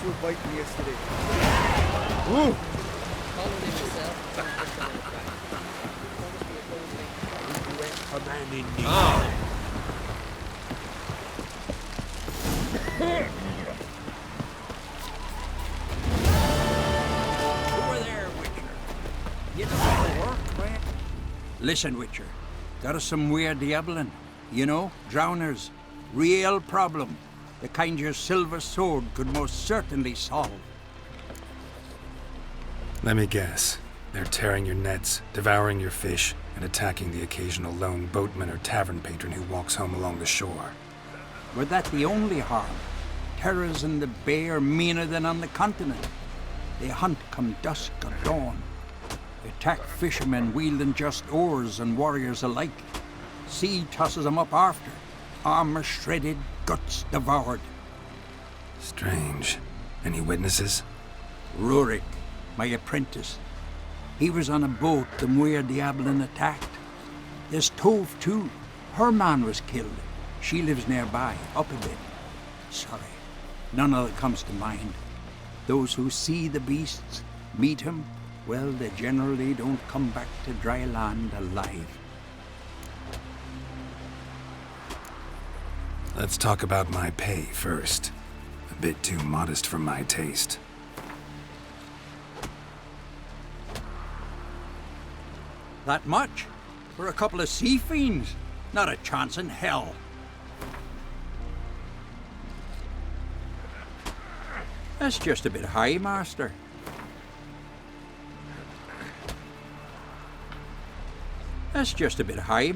[SPEAKER 1] You were biting yesterday. Ooh!
[SPEAKER 11] A man in need.
[SPEAKER 18] Listen, Witcher. Got us some weird diabling. You know, drowners. Real problem. The kind your silver sword could most certainly solve.
[SPEAKER 3] Let me guess. They're tearing your nets, devouring your fish, and attacking the occasional lone boatman or tavern patron who walks home along the shore.
[SPEAKER 18] Were that the only harm? Terrors in the bay are meaner than on the continent. They hunt come dusk or dawn. They attack fishermen wielding just oars and warriors alike. Sea tosses them up after. Armor shredded, guts devoured.
[SPEAKER 3] Strange. Any witnesses?
[SPEAKER 18] Rurik, my apprentice. He was on a boat the Muir Diablin attacked. There's Tove, too. Her man was killed. She lives nearby, up a bit. Sorry, none other comes to mind. Those who see the beasts, meet him, well, they generally don't come back to dry land alive.
[SPEAKER 3] Let's talk about my pay first. A bit too modest for my taste.
[SPEAKER 18] That much? For a couple of sea fiends? Not a chance in hell. That's just a bit high, Master. That's just a bit high,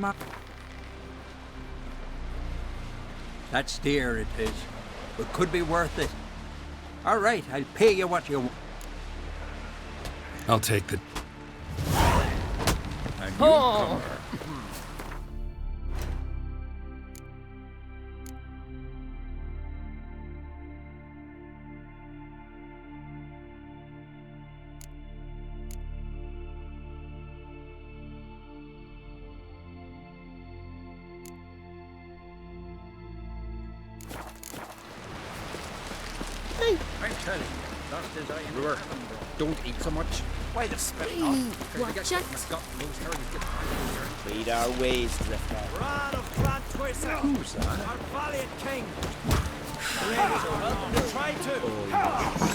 [SPEAKER 18] That's dear, it is. But could be worth it. All right, I'll pay you what you want.
[SPEAKER 3] I'll take the...
[SPEAKER 18] Oh.
[SPEAKER 17] I'm telling you, just as I Brewer, don't eat so much. Why the spit off?
[SPEAKER 7] Watch it.
[SPEAKER 17] Lead our ways, Drifter.
[SPEAKER 2] Rod of Clan Twister!
[SPEAKER 17] Who's that?
[SPEAKER 2] Our valiant king! Ladies are welcome to try to!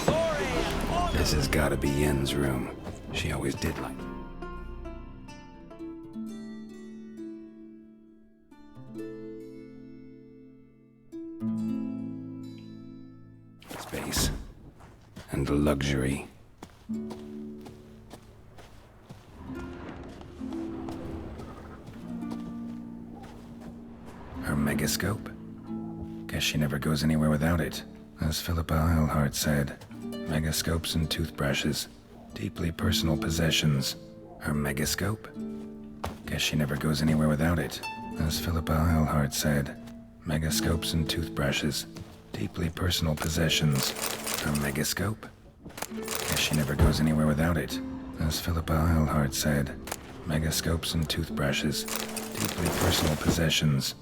[SPEAKER 2] Glory and honor!
[SPEAKER 3] This has gotta be Yen's room. She always did like... Space. And luxury. Her megascope? Guess she never goes anywhere without it. As Philippa Eilhart said, megascopes and toothbrushes. Deeply personal possessions. Her megascope? Guess she never goes anywhere without it. As Philippa Eilhart said, megascopes and toothbrushes. Deeply personal possessions. Her megascope? Guess she never goes anywhere without it. As Philippa Eilhart said, megascopes and toothbrushes. Deeply personal possessions.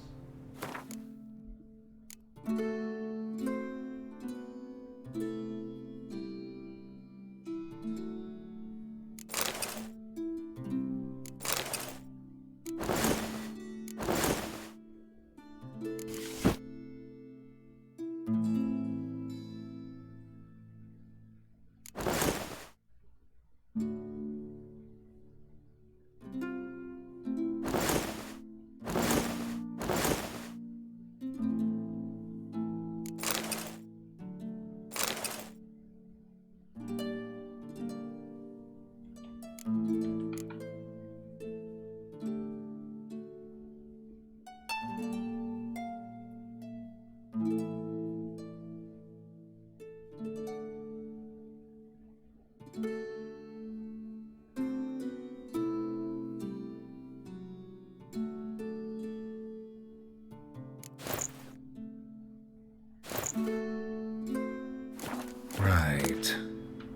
[SPEAKER 3] Right.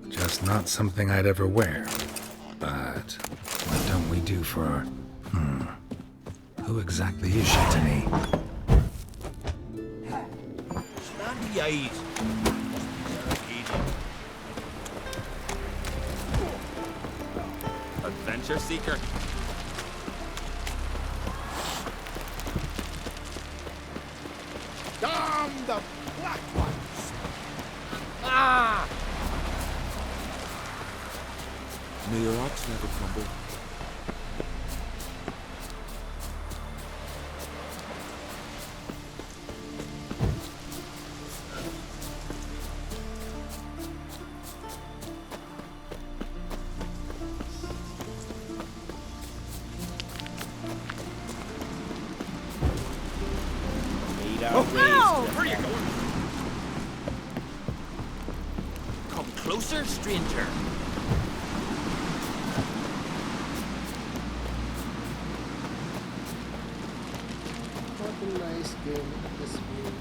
[SPEAKER 3] Just not something I'd ever wear. But what don't we do for our... Who exactly is she to me?
[SPEAKER 2] Slanty eyes.
[SPEAKER 17] Adventure seeker.
[SPEAKER 2] Damn the black ones!
[SPEAKER 17] Ah!
[SPEAKER 2] May your ox never crumble.
[SPEAKER 17] stranger.
[SPEAKER 14] What a nice game this will.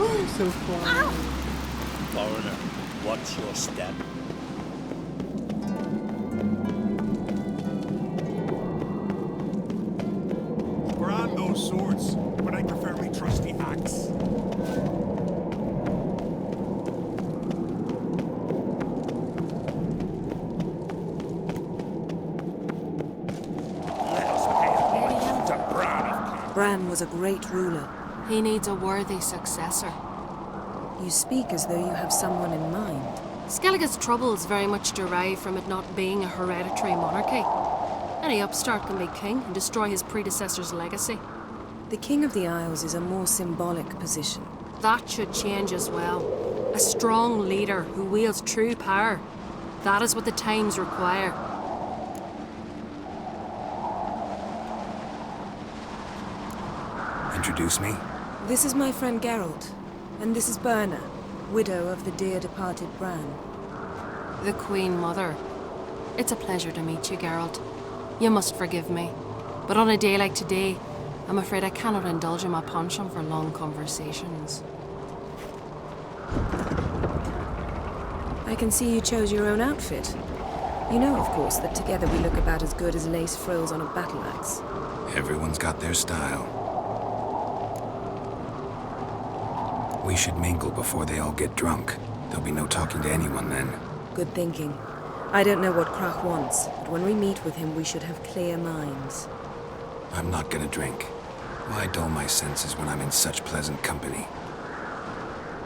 [SPEAKER 14] Oh, so far.
[SPEAKER 15] Foreigner, watch your step.
[SPEAKER 1] Brand those swords, but I prefer my trusty axe.
[SPEAKER 20] Bran was a great ruler.
[SPEAKER 7] He needs a worthy successor.
[SPEAKER 20] You speak as though you have someone in mind.
[SPEAKER 7] Skellige's troubles very much derive from it not being a hereditary monarchy. Any upstart can be king and destroy his predecessor's legacy.
[SPEAKER 20] The King of the Isles is a more symbolic position.
[SPEAKER 7] That should change as well. A strong leader who wields true power. That is what the times require.
[SPEAKER 3] Introduce me?
[SPEAKER 20] This is my friend Geralt, and this is Berna, widow of the dear departed Bran.
[SPEAKER 7] The Queen Mother. It's a pleasure to meet you, Geralt. You must forgive me, but on a day like today, I'm afraid I cannot indulge in my penchant for long conversations.
[SPEAKER 20] I can see you chose your own outfit. You know, of course, that together we look about as good as lace frills on a battle axe.
[SPEAKER 3] Everyone's got their style. We should mingle before they all get drunk. There'll be no talking to anyone then.
[SPEAKER 20] Good thinking. I don't know what Krach wants, but when we meet with him, we should have clear minds.
[SPEAKER 3] I'm not gonna drink. Why dull my senses when I'm in such pleasant company?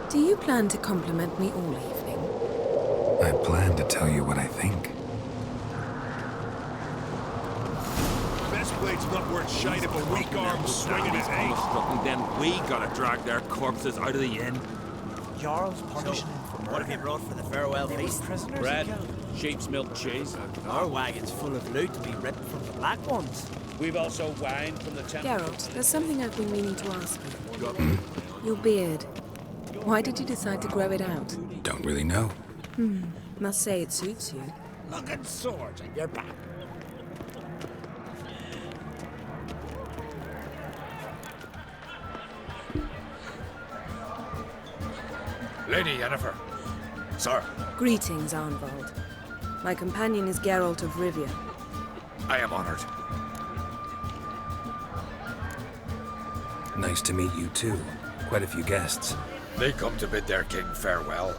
[SPEAKER 20] Do you plan to compliment me all evening?
[SPEAKER 3] I plan to tell you what I think.
[SPEAKER 1] Best blade's not worth shite if a weak arm swinging his ace.
[SPEAKER 17] Then we gotta drag their corpses out of the inn.
[SPEAKER 2] Jarl's punishing him for murder. What have you brought for the farewell feast? Prisoners
[SPEAKER 15] Bread, sheep's milk cheese.
[SPEAKER 2] Our wagon's full of loot to be ripped from the black ones.
[SPEAKER 15] We've also wine from the temple.
[SPEAKER 20] Geralt, there's something I've been meaning to ask you. Your beard. Why did you decide to grow it out?
[SPEAKER 3] Don't really know.
[SPEAKER 20] Must say it suits you.
[SPEAKER 2] Look at swords at your back.
[SPEAKER 1] Lady Yennefer. Sir,
[SPEAKER 20] Greetings, Arnvald. My companion is Geralt of Rivia.
[SPEAKER 1] I am honored.
[SPEAKER 3] Nice to meet you too. Quite a few guests.
[SPEAKER 1] They come to bid their king farewell.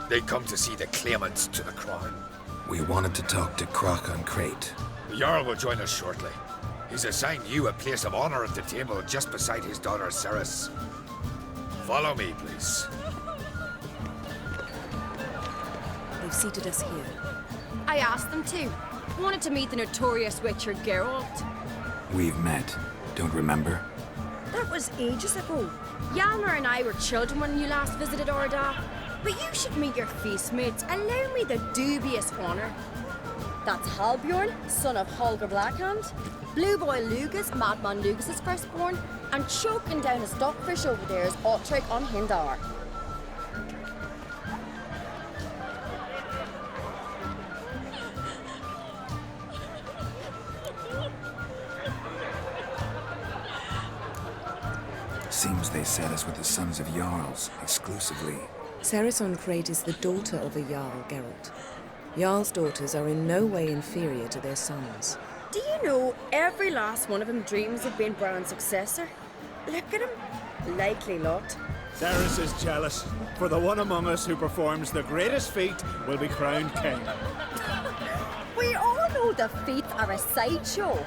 [SPEAKER 1] They come to see the claimants to the crown.
[SPEAKER 3] We wanted to talk to Krach on Crate.
[SPEAKER 1] The Jarl will join us shortly. He's assigned you a place of honor at the table just beside his daughter Ceres. Follow me, please.
[SPEAKER 20] They've seated us here.
[SPEAKER 8] I asked them to. Wanted to meet the notorious witcher Geralt.
[SPEAKER 3] We've met. Don't remember?
[SPEAKER 8] That was ages ago. Hjalmar and I were children when you last visited Orda. But you should meet your feast mates. Allow me the dubious honor. That's Halbjorn, son of Holger Blackhand. Blue Boy Lugas, Madman Lugas' firstborn. And choking down a stockfish over there is Otric on Hindar.
[SPEAKER 3] Seems they set us with the sons of Jarls, exclusively.
[SPEAKER 20] Ceres on Crate is the daughter of a Jarl, Geralt. Jarl's daughters are in no way inferior to their sons.
[SPEAKER 8] Do you know every last one of them dreams of being Bran's successor? Look at him. Likely lot.
[SPEAKER 21] Ceres is jealous, for the one among us who performs the greatest feat will be crowned king.
[SPEAKER 8] We all know the feats are a sideshow.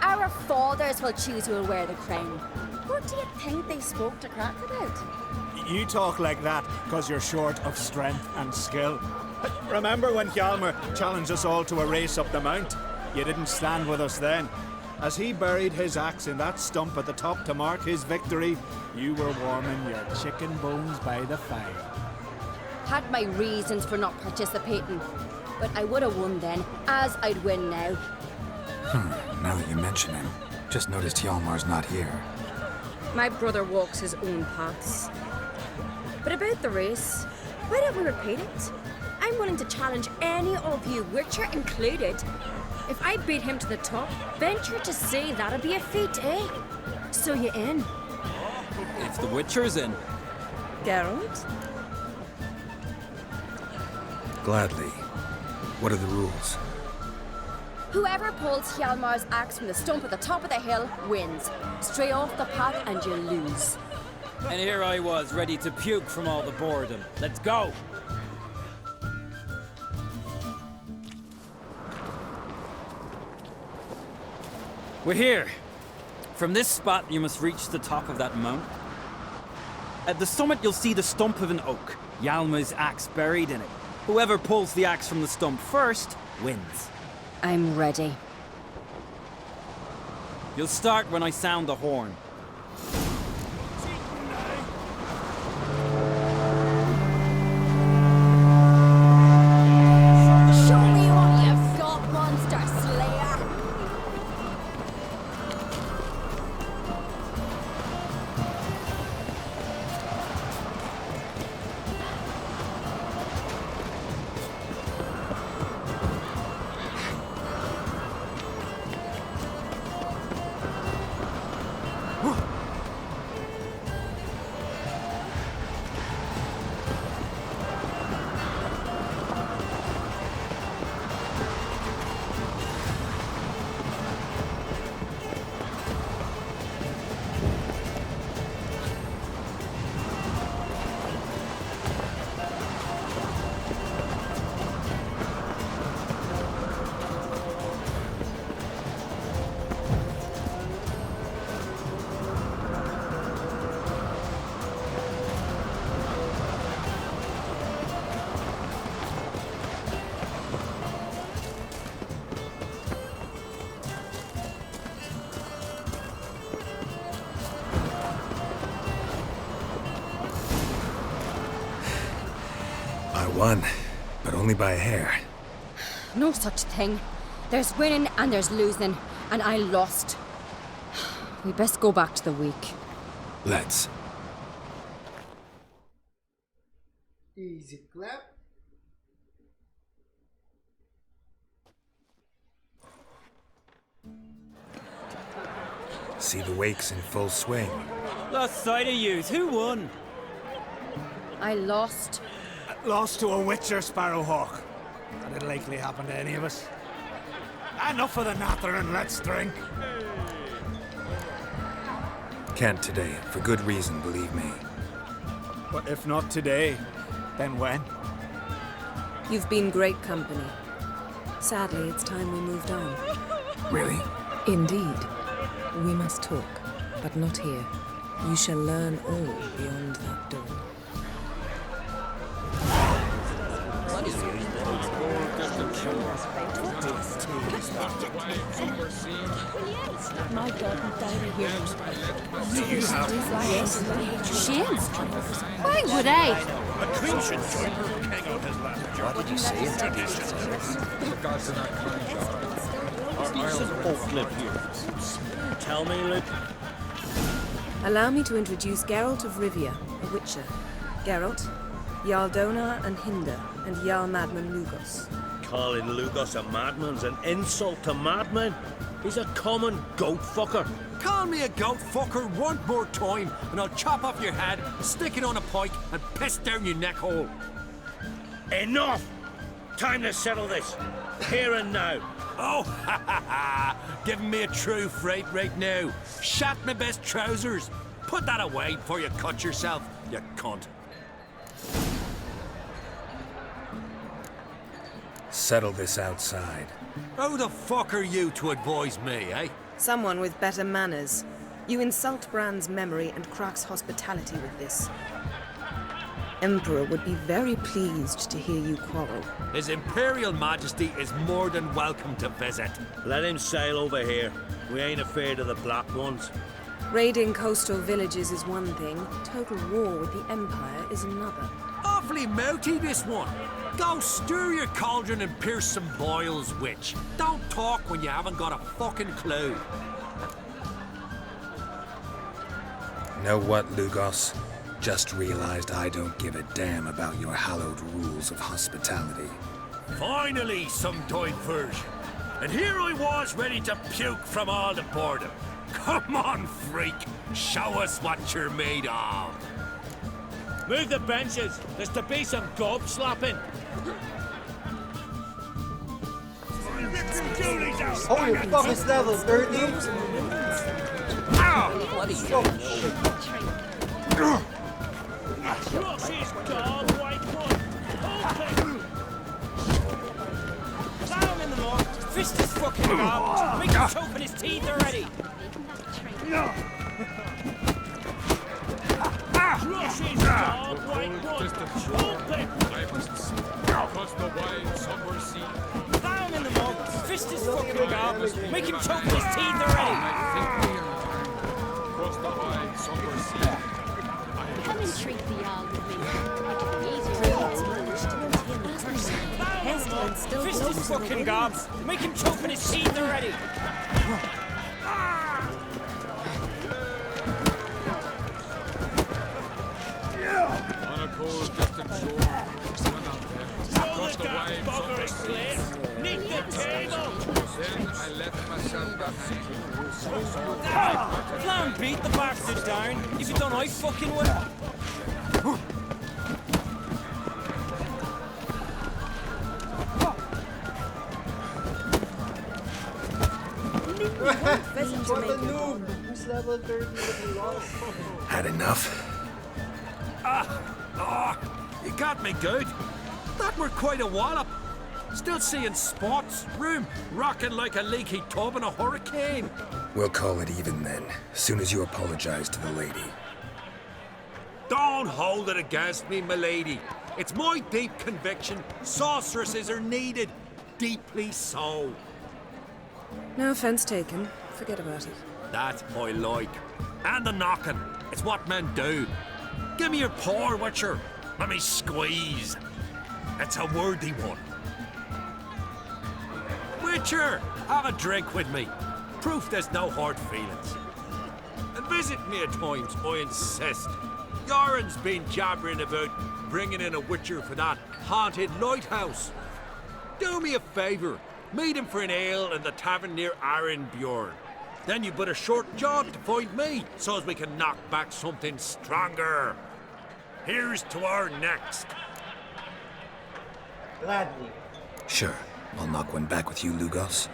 [SPEAKER 8] Our fathers will choose who will wear the crown. What do you think they spoke to Krach about?
[SPEAKER 21] You talk like that because you're short of strength and skill. Remember when Hjalmar challenged us all to a race up the mount? You didn't stand with us then. As he buried his axe in that stump at the top to mark his victory, you were warming your chicken bones by the fire.
[SPEAKER 8] Had my reasons for not participating, but I would have won then, as I'd win now.
[SPEAKER 3] Now that you mention him, Just noticed Hjalmar's not here.
[SPEAKER 8] My brother walks his own paths. But about the race, why don't we repeat it? I'm willing to challenge any of you, Witcher included. If I beat him to the top, venture to say that'll be a feat, eh? So you in?
[SPEAKER 6] If the Witcher's in.
[SPEAKER 8] Geralt?
[SPEAKER 3] Gladly. What are the rules?
[SPEAKER 8] Whoever pulls Hjalmar's axe from the stump at the top of the hill wins. Stray off the path and you lose.
[SPEAKER 6] And here I was, ready to puke from all the boredom. Let's go! We're here. From this spot, you must reach the top of that mountain. At the summit, you'll see the stump of an oak. Hjalmar's axe buried in it. Whoever pulls the axe from the stump first, wins.
[SPEAKER 8] I'm ready.
[SPEAKER 6] You'll start when I sound the horn.
[SPEAKER 8] Show me what you've got, monster slayer!
[SPEAKER 3] I won, but only by a hair.
[SPEAKER 8] No such thing. There's winning and there's losing, and I lost. We best go back to the week.
[SPEAKER 3] Let's.
[SPEAKER 14] Easy clap.
[SPEAKER 3] See the wakes in full swing.
[SPEAKER 6] Lost sight of yous. Who won?
[SPEAKER 8] I lost.
[SPEAKER 21] Lost to a Witcher, Sparrowhawk. That'd likely happen to any of us. Enough of the natter and let's drink.
[SPEAKER 3] Can't today, for good reason, believe me.
[SPEAKER 21] But if not today, then when?
[SPEAKER 20] You've been great company. Sadly, it's time we moved on.
[SPEAKER 3] Really?
[SPEAKER 20] Indeed. We must talk, but not here. You shall learn all beyond that door.
[SPEAKER 9] My God, we died of years.
[SPEAKER 21] Do you have
[SPEAKER 8] Shins? Why would I?
[SPEAKER 11] A king should join her king on his last job.
[SPEAKER 1] What do you say in tradition? Regards to that kind
[SPEAKER 15] Folk live here. Tell me, Luke.
[SPEAKER 20] Allow me to introduce Geralt of Rivia, a Witcher. Geralt, Jarl Donar and Hinder, and Jarl Madman Lugos.
[SPEAKER 15] Calling Lugos a madman's an insult to madmen. He's a common goat fucker.
[SPEAKER 18] Call me a goat fucker one more time, and I'll chop off your head, stick it on a pike, and piss down your neck hole.
[SPEAKER 15] Enough! Time to settle this. Here and now.
[SPEAKER 18] Oh, ha ha ha! Giving me a true fright right now. Shat my best trousers. Put that away before you cut yourself, you cunt.
[SPEAKER 3] Settle this outside.
[SPEAKER 18] Who the fuck are you to advise me, eh?
[SPEAKER 20] Someone with better manners. You insult Bran's memory and Krak's hospitality with this. Emperor would be very pleased to hear you quarrel.
[SPEAKER 18] His Imperial Majesty is more than welcome to visit.
[SPEAKER 15] Let him sail over here. We ain't afraid of the Black Ones.
[SPEAKER 20] Raiding coastal villages is one thing. Total war with the Empire is another.
[SPEAKER 18] Awfully mouty, this one. Go stir your cauldron and pierce some boils, witch. Don't talk when you haven't got a fucking clue.
[SPEAKER 3] Know what, Lugos? Just realized I don't give a damn about your hallowed rules of hospitality.
[SPEAKER 4] Finally, some diversion. And here I was ready to puke from all the boredom. Come on, freak. Show us what you're made of.
[SPEAKER 15] Move the benches. There's to be some gob slapping.
[SPEAKER 14] Holy fuck, it's level 30.
[SPEAKER 16] Ow! Bloody
[SPEAKER 15] Cross his gob, white one. Plow him in the mud. Fist his fucking gob. Make him choke in his teeth already. Cross his gob, white one. Plow him in the mud. Fist his fucking gob. Make him choke in his teeth already.
[SPEAKER 5] Come and treat the Jarl with me. It could be easier
[SPEAKER 15] Fist his fucking gob. Make him choke in his teeth already.
[SPEAKER 13] On a cold, distant shore, swim out there, across the waves on the sea.
[SPEAKER 15] Nick the table!
[SPEAKER 13] Then I left myself behind.
[SPEAKER 15] Flan beat the bastard down. If you don't, I fucking will.
[SPEAKER 14] What a noob! Who's level 30 with the lost?
[SPEAKER 3] Had enough?
[SPEAKER 4] You got me good. That were quite a wallop. Still seeing spots, room rocking like a leaky tub in a hurricane.
[SPEAKER 3] We'll call it even then, soon as you apologize to the lady.
[SPEAKER 4] Don't hold it against me, milady. It's my deep conviction sorceresses are needed. Deeply so.
[SPEAKER 20] No offense taken. Forget about it.
[SPEAKER 4] That I like. And the knocking. It's what men do. Give me your paw, Witcher. Let me squeeze. It's a worthy one. Witcher, have a drink with me. Proof there's no hard feelings. And visit me at times, I insist. Yoren's been jabbering about bringing in a Witcher for that haunted lighthouse. Do me a favour. Meet him for an ale in the tavern near Arenbjorn. Then you but a short jaunt to find me, so as we can knock back something stronger. Here's to our next.
[SPEAKER 14] Gladly.
[SPEAKER 3] Sure, I'll knock one back with you, Lugos.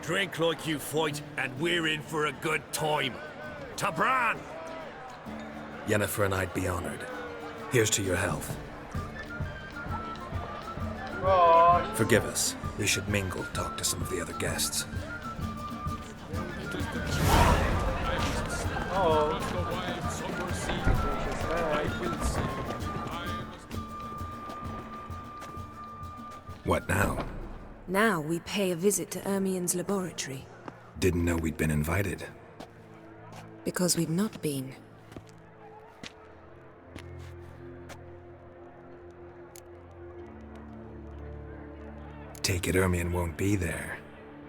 [SPEAKER 4] Drink like you fight, and we're in for a good time. To Bran!
[SPEAKER 3] Yennefer and I'd be honored. Here's to your health.
[SPEAKER 14] Oh.
[SPEAKER 3] Forgive us. We should mingle, talk to some of the other guests. What now?
[SPEAKER 20] Now we pay a visit to Ermien's laboratory.
[SPEAKER 3] Didn't know we'd been invited.
[SPEAKER 20] Because we've not been.
[SPEAKER 3] Take it Ermien won't be there.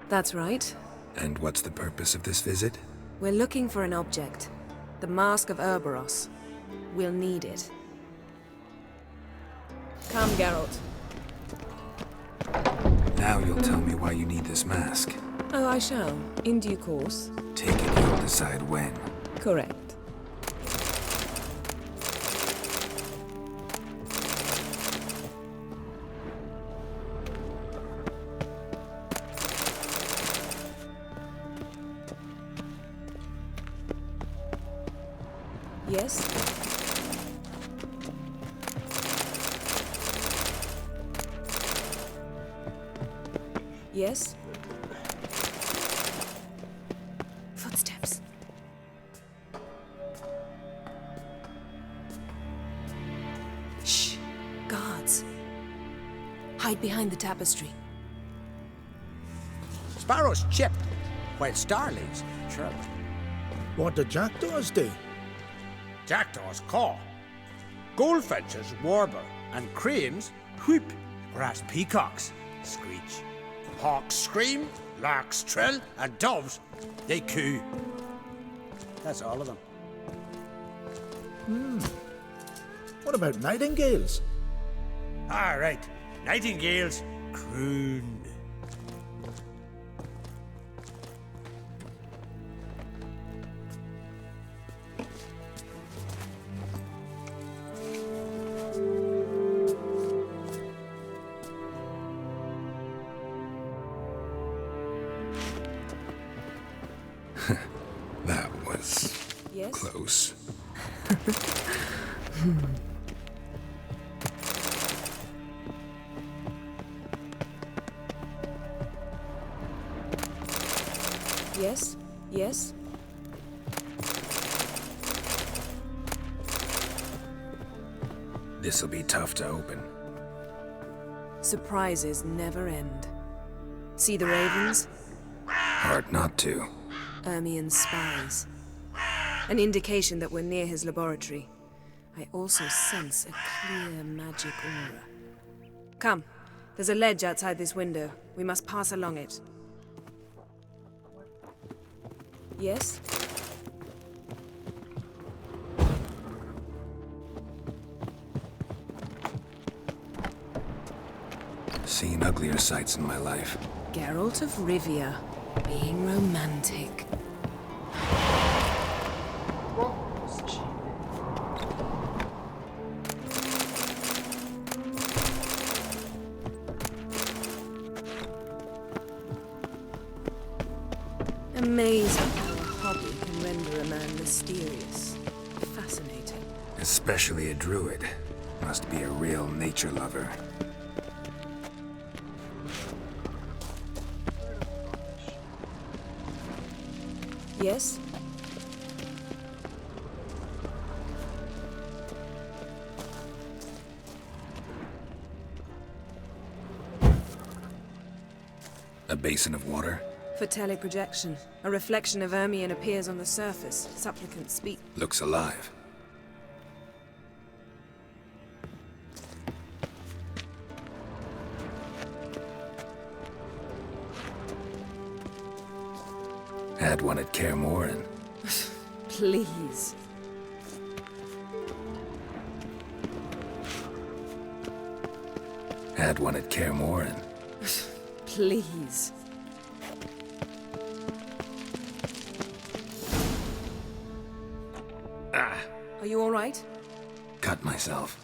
[SPEAKER 20] That's right.
[SPEAKER 3] And what's the purpose of this visit?
[SPEAKER 20] We're looking for an object. The Mask of Erboros. We'll need it. Come, Geralt.
[SPEAKER 3] Now you'll tell me why you need this mask.
[SPEAKER 20] Oh, I shall. In due course.
[SPEAKER 3] Take it you'll decide when.
[SPEAKER 20] Correct. Yes? Yes? Footsteps. Shh. Guards. Hide behind the tapestry.
[SPEAKER 11] Sparrows chip, while starlings chirp.
[SPEAKER 2] What do jackdaws do?
[SPEAKER 11] Jackdaws caw. Goldfinches warble, and cranes whoop, whereas peacocks screech. Hawks scream, larks trill, and doves, they coo. That's all of them.
[SPEAKER 2] What about nightingales?
[SPEAKER 11] Ah, right. Nightingales croon.
[SPEAKER 3] That was
[SPEAKER 20] Yes?
[SPEAKER 3] close.
[SPEAKER 20] Yes? Yes?
[SPEAKER 3] This'll be tough to open.
[SPEAKER 20] Surprises never end. See the ravens?
[SPEAKER 3] Hard not to.
[SPEAKER 20] Ermien's spies. An indication that we're near his laboratory. I also sense a clear magic aura. Come, there's a ledge outside this window. We must pass along it. Yes?
[SPEAKER 3] Seen uglier sights in my life.
[SPEAKER 20] Geralt of Rivia, being romantic. Amazing how a hobby can render a man mysterious. Fascinating.
[SPEAKER 3] Especially a druid. Must be a real nature lover.
[SPEAKER 20] Yes?
[SPEAKER 3] A basin of water?
[SPEAKER 20] For teleprojection. A reflection of Ermien appears on the surface. Supplicants speak.
[SPEAKER 3] Looks alive. Had one at Kaer Morhen.
[SPEAKER 20] Please.
[SPEAKER 3] Had one at Kaer Morhen.
[SPEAKER 20] Please. Are you all right?
[SPEAKER 3] Cut myself.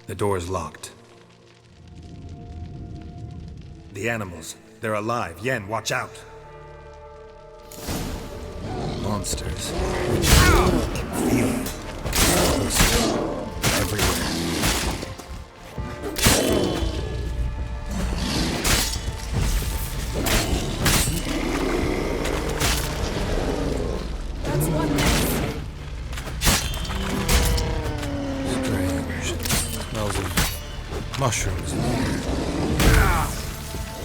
[SPEAKER 3] The door's locked. The animals, they're alive. Yen, watch out. Monsters. Feel it. Everywhere.
[SPEAKER 20] That's one less.
[SPEAKER 3] Strange. Smells of mushrooms in here.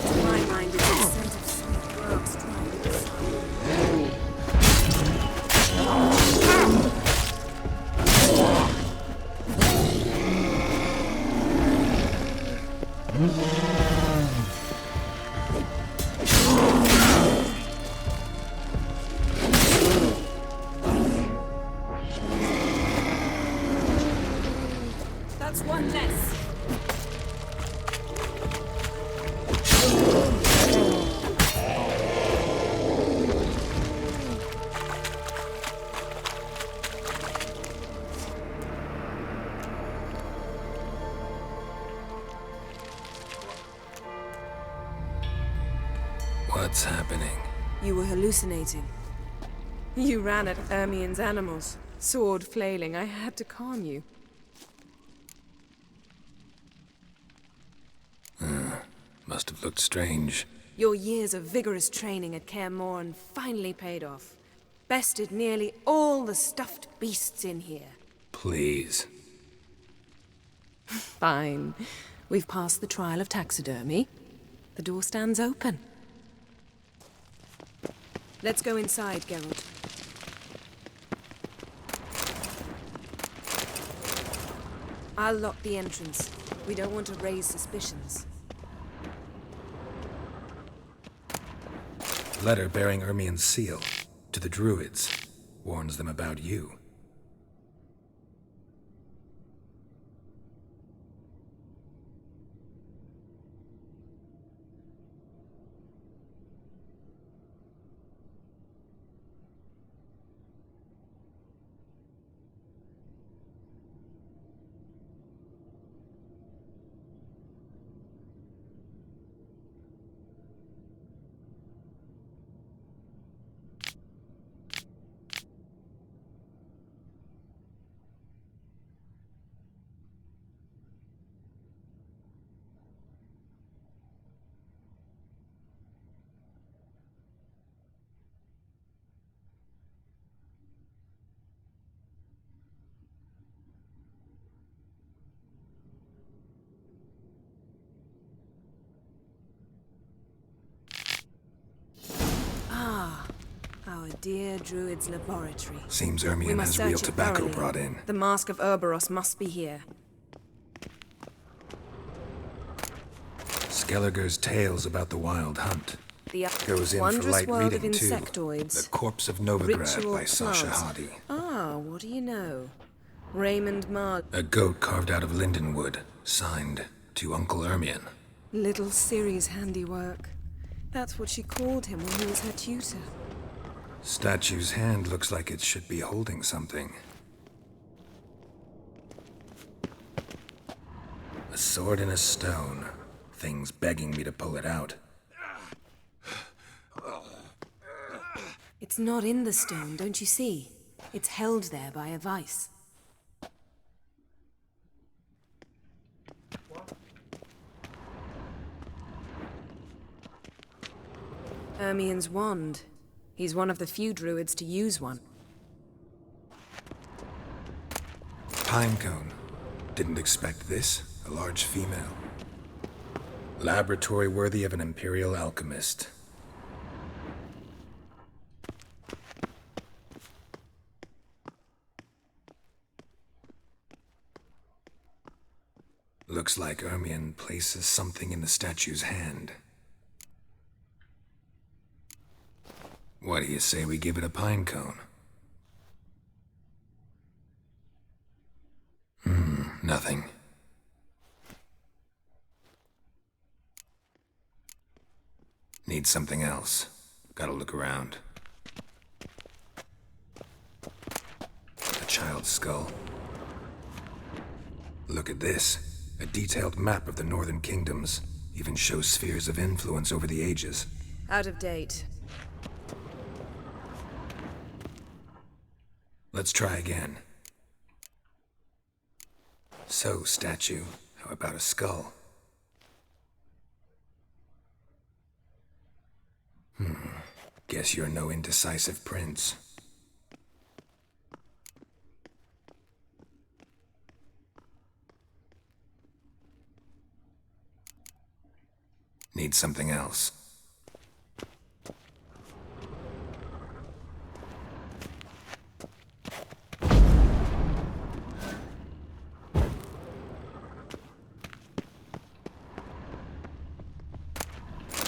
[SPEAKER 20] To my mind, it's the scent of sweet grass dried in the sun. That's one less.
[SPEAKER 3] What's happening?
[SPEAKER 20] You were hallucinating. You ran at Ermien's animals, sword flailing. I had to calm you.
[SPEAKER 3] Must have looked strange.
[SPEAKER 20] Your years of vigorous training at Kaer Morhen finally paid off. Bested nearly all the stuffed beasts in here.
[SPEAKER 3] Please.
[SPEAKER 20] Fine. We've passed the trial of taxidermy. The door stands open. Let's go inside, Geralt. I'll lock the entrance. We don't want to raise suspicions.
[SPEAKER 3] Letter bearing Ermien's seal. To the druids. Warns them about you.
[SPEAKER 20] dear druid's laboratory.
[SPEAKER 3] Seems
[SPEAKER 20] We
[SPEAKER 3] Ermion
[SPEAKER 20] must
[SPEAKER 3] has real
[SPEAKER 20] search it
[SPEAKER 3] tobacco
[SPEAKER 20] thoroughly.
[SPEAKER 3] brought in.
[SPEAKER 20] The Mask of Urboros must be here.
[SPEAKER 3] Skelliger's tales about the wild hunt.
[SPEAKER 20] The
[SPEAKER 3] Goes in for
[SPEAKER 20] wondrous
[SPEAKER 3] light
[SPEAKER 20] world
[SPEAKER 3] reading
[SPEAKER 20] of
[SPEAKER 3] too.
[SPEAKER 20] insectoids.
[SPEAKER 3] The Corpse of Novigrad
[SPEAKER 20] Ritual
[SPEAKER 3] by Sasha
[SPEAKER 20] plants.
[SPEAKER 3] Hadi.
[SPEAKER 20] Ah, what do you know? Raymond Mar...
[SPEAKER 3] A goat carved out of lindenwood, signed to Uncle Ermion.
[SPEAKER 20] Little Ciri's handiwork. That's what she called him when he was her tutor.
[SPEAKER 3] Statue's hand looks like it should be holding something. A sword in a stone. Thing's begging me to pull it out.
[SPEAKER 20] It's not in the stone, don't you see? It's held there by a vice. Ermion's wand. He's one of the few druids to use one.
[SPEAKER 3] Pinecone. Didn't expect this. A large female. Laboratory worthy of an imperial alchemist. Looks like Ermion places something in the statue's hand. What do you say we give it a pine cone? Nothing. Need something else. Gotta look around. A child's skull. Look at this. A detailed map of the northern kingdoms. Even shows spheres of influence over the ages.
[SPEAKER 20] Out of date.
[SPEAKER 3] Let's try again. So, statue, how about a skull? Guess you're no indecisive prince. Need something else.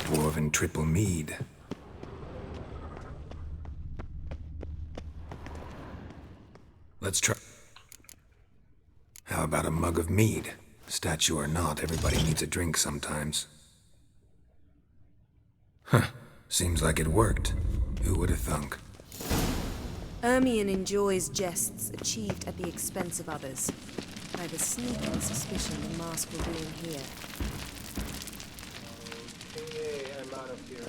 [SPEAKER 3] Dwarven triple mead. Let's try. How about a mug of mead? Statue or not, everybody needs a drink sometimes. Huh. Seems like it worked. Who would have thunk?
[SPEAKER 20] Ermion enjoys jests achieved at the expense of others. I have a sneaking suspicion the mask will be in here.
[SPEAKER 14] Okay, I'm out of here.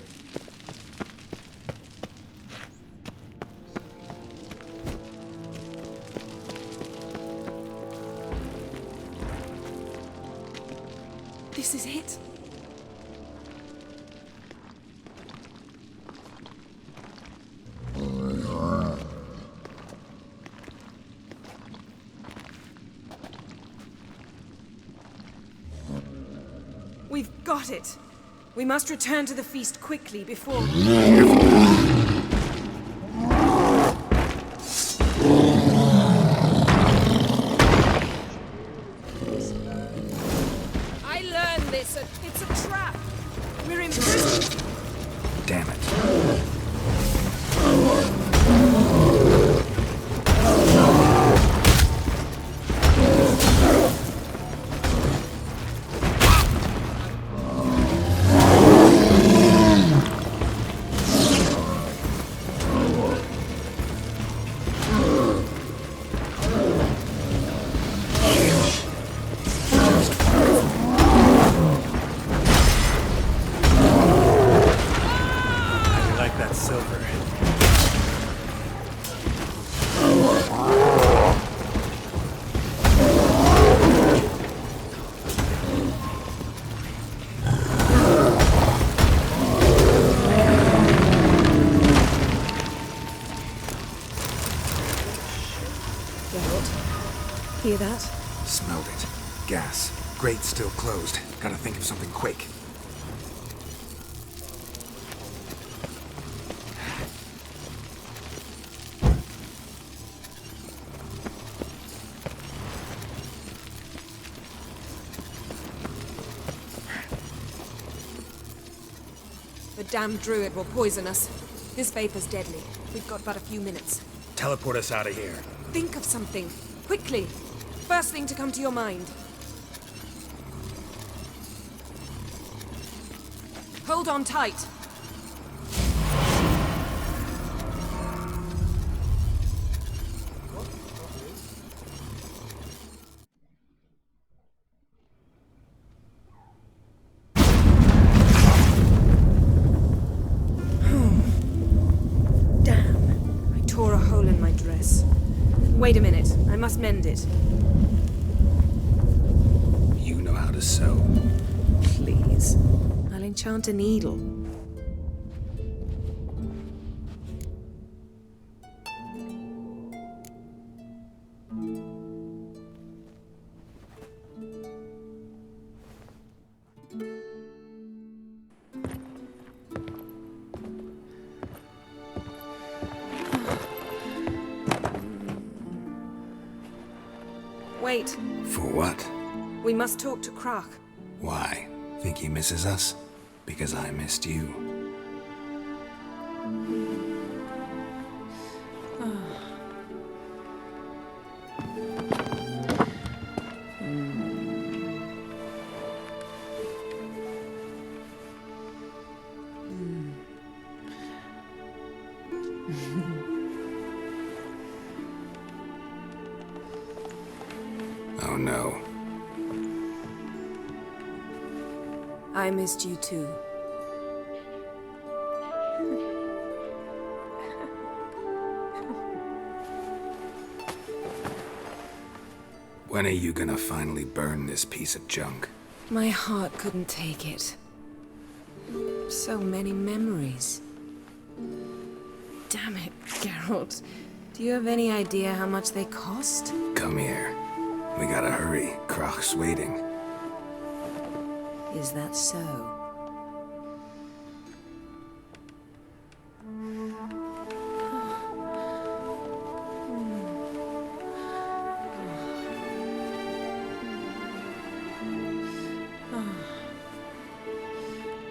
[SPEAKER 20] This is it. We've got it. We must return to the feast quickly before... I learned this. It's a trap. We're imprisoned.
[SPEAKER 3] Damn it.
[SPEAKER 20] Hear that?
[SPEAKER 3] Smelled it. Gas. Grate's still closed. Gotta think of something quick.
[SPEAKER 20] the damned druid will poison us. This vapor's deadly. We've got but a few minutes.
[SPEAKER 15] Teleport us out of here.
[SPEAKER 20] Think of something. Quickly. First thing to come to your mind. Hold on tight. Wait a minute. I must mend it.
[SPEAKER 3] You know how to sew.
[SPEAKER 20] Please. I'll enchant a needle. Wait.
[SPEAKER 3] For what?
[SPEAKER 20] We must talk to Croc.
[SPEAKER 3] Why? Think he misses us? Because I missed you. Oh no.
[SPEAKER 20] I missed you too.
[SPEAKER 3] When are you gonna finally burn this piece of junk?
[SPEAKER 20] My heart couldn't take it. So many memories. Damn it, Geralt. Do you have any idea how much they cost?
[SPEAKER 3] Come here. We gotta hurry. Croc's waiting.
[SPEAKER 20] Is that so?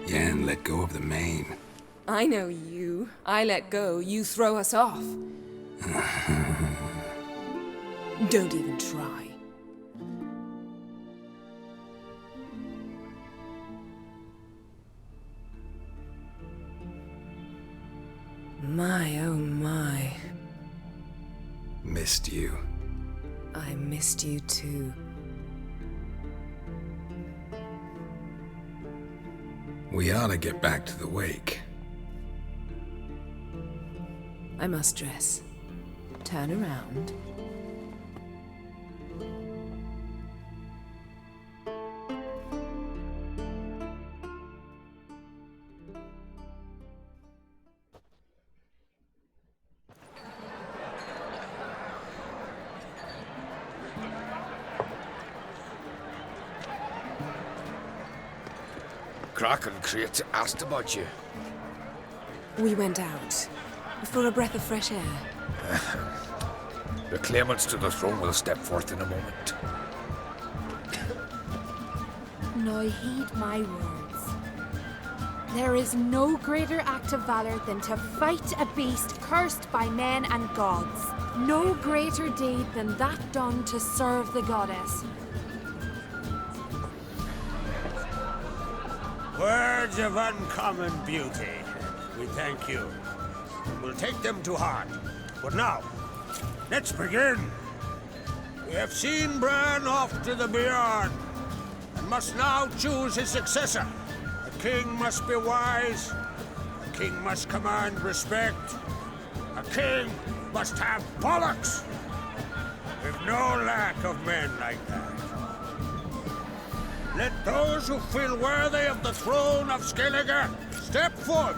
[SPEAKER 3] Yen let go of the mane.
[SPEAKER 20] I know you. I let go, you throw us off. Don't even try. My, oh my.
[SPEAKER 3] Missed you.
[SPEAKER 20] I missed you too.
[SPEAKER 3] We ought to get back to the wake.
[SPEAKER 20] I must dress. Turn around.
[SPEAKER 1] Croc and Crate asked about you.
[SPEAKER 20] We went out. For a breath of fresh air.
[SPEAKER 1] The claimants to the throne will step forth in a moment.
[SPEAKER 5] Now heed my words. There is no greater act of valor than to fight a beast cursed by men and gods. No greater deed than that done to serve the goddess.
[SPEAKER 11] Words of uncommon beauty. We thank you. We'll take them to heart. But now, let's begin. We have seen Bran off to the beyond, and must now choose his successor. A king must be wise. A king must command respect. A king must have bollocks. We've no lack of men like that. Let those who feel worthy of the throne of Skellige step forth.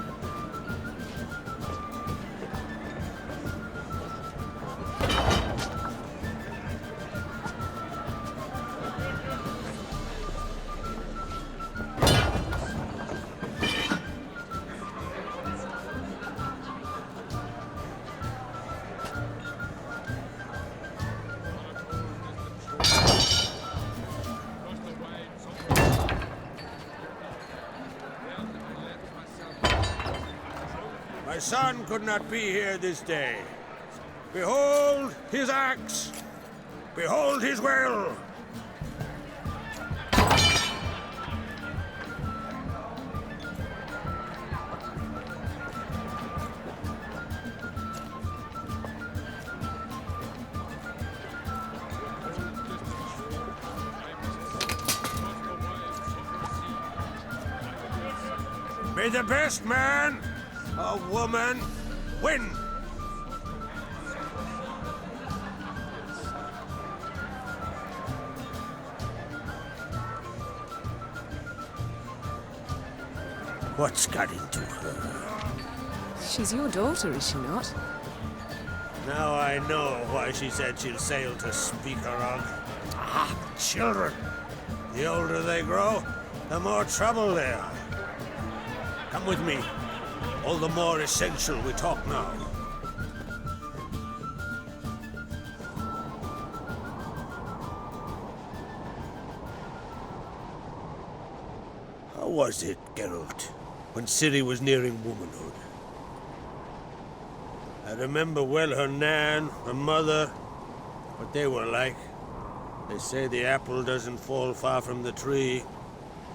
[SPEAKER 11] My son could not be here this day. Behold his axe! Behold his will! May the best man or woman win! What's got into her?
[SPEAKER 20] She's your daughter, is she not?
[SPEAKER 11] Now I know why she said she'll sail to Speakerog. Ah, children! The older they grow, the more trouble they are. Come with me. All the more essential we talk now. How was it, Geralt, when Ciri was nearing womanhood? I remember well her nan, her mother, what they were like. They say the apple doesn't fall far from the tree.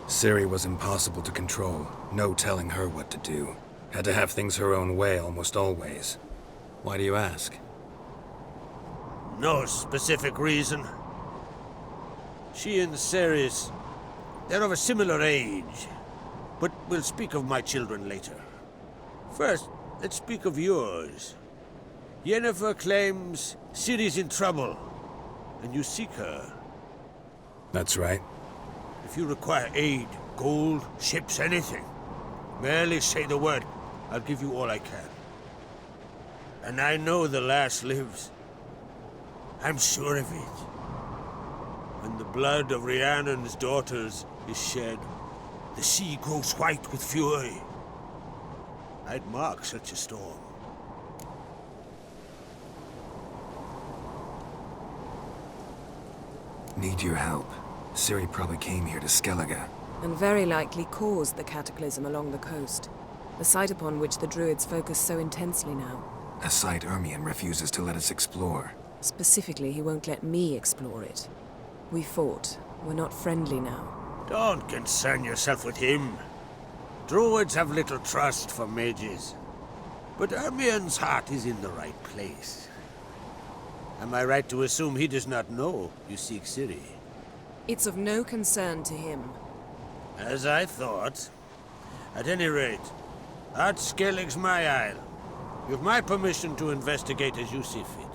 [SPEAKER 3] Ciri was impossible to control. No telling her what to do. Had to have things her own way almost always. Why do you ask?
[SPEAKER 11] No specific reason. She and Ceres, they're of a similar age. But we'll speak of my children later. First, let's speak of yours. Yennefer claims Ciri's in trouble, and you seek her.
[SPEAKER 3] That's right.
[SPEAKER 11] If you require aid, gold, ships, anything, merely say the word. I'll give you all I can. And I know the lass lives. I'm sure of it. When the blood of Rhiannon's daughters is shed, the sea grows white with fury. I'd mark such a storm.
[SPEAKER 3] Need your help. Ciri probably came here to Skellige.
[SPEAKER 20] And very likely caused the cataclysm along the coast. A site upon which the Druids focus so intensely now.
[SPEAKER 3] A site Ermion refuses to let us explore.
[SPEAKER 20] Specifically, he won't let me explore it. We fought. We're not friendly now.
[SPEAKER 11] Don't concern yourself with him. Druids have little trust for mages. But Ermion's heart is in the right place. Am I right to assume he does not know you seek Ciri?
[SPEAKER 20] It's of no concern to him.
[SPEAKER 11] As I thought. At any rate, Art Skellig's my isle. You've my permission to investigate as you see fit.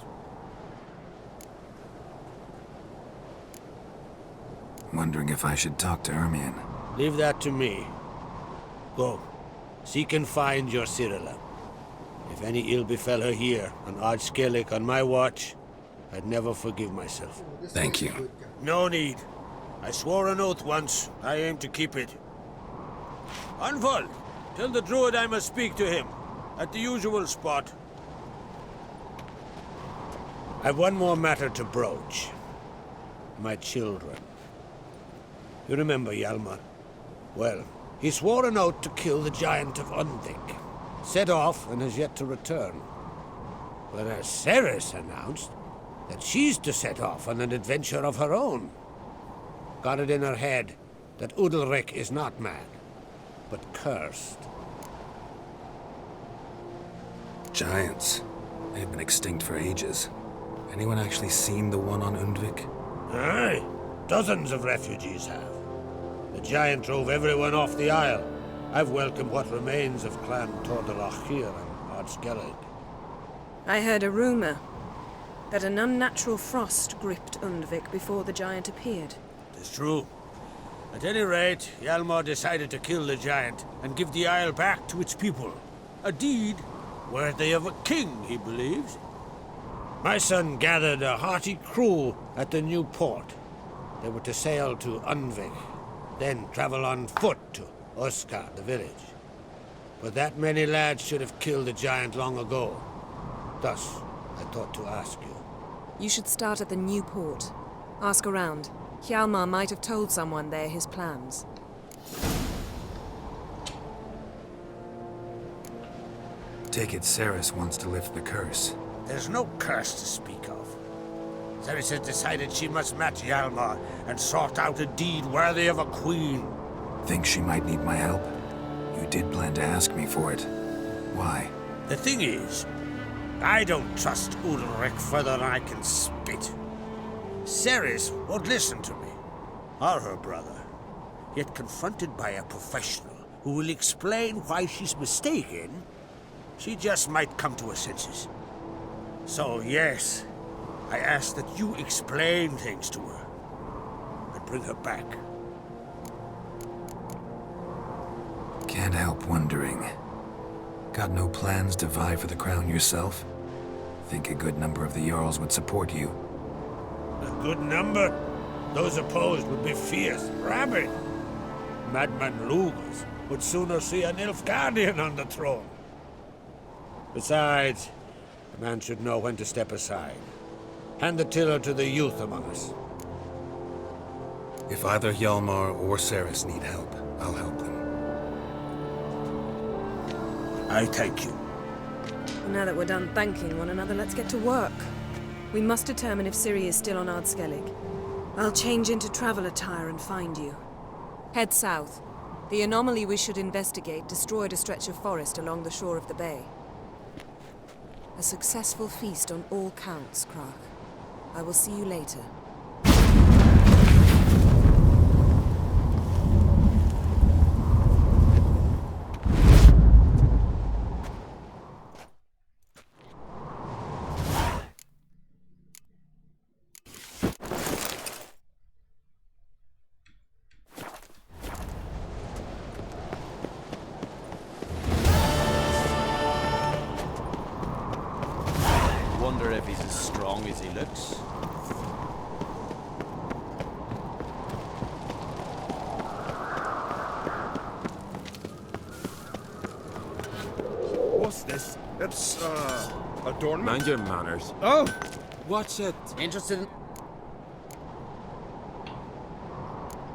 [SPEAKER 3] Wondering if I should talk to Ermion.
[SPEAKER 11] Leave that to me. Go. Seek and find your Cirilla. If any ill befell her here, on Ard Skellig on my watch, I'd never forgive myself.
[SPEAKER 3] Thank you.
[SPEAKER 11] No need. I swore an oath once. I aim to keep it. Unfold. Tell the druid I must speak to him. At the usual spot. I've one more matter to broach. My children. You remember Hjalmar? Well, he swore an oath to kill the giant of Undvik. Set off and has yet to return. Whereas Ceres announced that she's to set off on an adventure of her own. Got it in her head that Udalric is not mad, but cursed.
[SPEAKER 3] Giants. They've been extinct for ages. Anyone actually seen the one on Undvik?
[SPEAKER 11] Aye. Dozens of refugees have. The giant drove everyone off the isle. I've welcomed what remains of Clan Tordelachir and Ard Skellig.
[SPEAKER 20] I heard a rumor that an unnatural frost gripped Undvik before the giant appeared.
[SPEAKER 11] It's true. At any rate, Hjalmar decided to kill the giant and give the isle back to its people. A deed worthy of a king, he believes. My son gathered a hearty crew at the new port. They were to sail to Undvik, then travel on foot to Oskar, the village. But that many lads should have killed the giant long ago. Thus, I thought to ask you.
[SPEAKER 20] You should start at the new port. Ask around. Hjalmar might have told someone there his plans.
[SPEAKER 3] Take it Ceres wants to lift the curse.
[SPEAKER 11] There's no curse to speak of. Ceres has decided she must match Hjalmar and sort out a deed worthy of a queen.
[SPEAKER 3] Think she might need my help? You did plan to ask me for it. Why?
[SPEAKER 11] The thing is, I don't trust Ulrich further than I can spit. Ceres won't listen to me, or her brother. Yet confronted by a professional who will explain why she's mistaken, she just might come to her senses. So yes, I ask that you explain things to her and bring her back.
[SPEAKER 3] Can't help wondering. Got no plans to vie for the crown yourself? Think a good number of the Jarls would support you.
[SPEAKER 11] A good number? Those opposed would be fierce, rabid. Madman Lugas would sooner see an Nilfgaardian on the throne. Besides, a man should know when to step aside. Hand the tiller to the youth among us.
[SPEAKER 3] If either Hjalmar or Ceres need help, I'll help them.
[SPEAKER 11] I thank you.
[SPEAKER 20] Now that we're done thanking one another, let's get to work. We must determine if Ciri is still on Ardskellig. I'll change into travel attire and find you. Head south. The anomaly we should investigate destroyed a stretch of forest along the shore of the bay. A successful feast on all counts, Krag. I will see you later.
[SPEAKER 17] Wonder if he's as strong as he looks.
[SPEAKER 10] What's this? It's, adornment?
[SPEAKER 22] Mind your manners.
[SPEAKER 10] Oh!
[SPEAKER 22] What's it?
[SPEAKER 16] Interested in...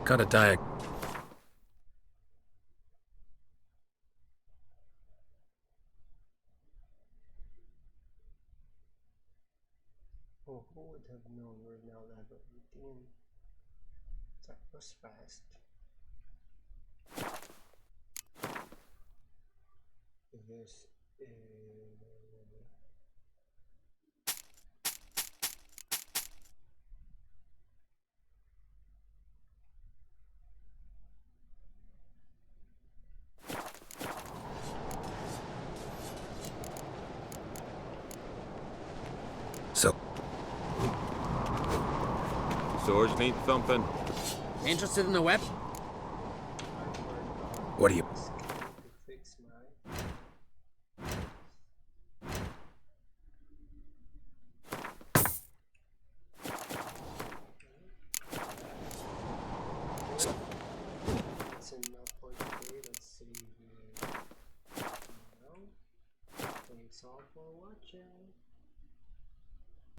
[SPEAKER 3] Got a diet.
[SPEAKER 14] Oh, who would have known we're now level 18? That was fast. Yes.
[SPEAKER 3] So,
[SPEAKER 22] Swords need thumping.
[SPEAKER 16] Interested in a weapon?
[SPEAKER 3] what do you...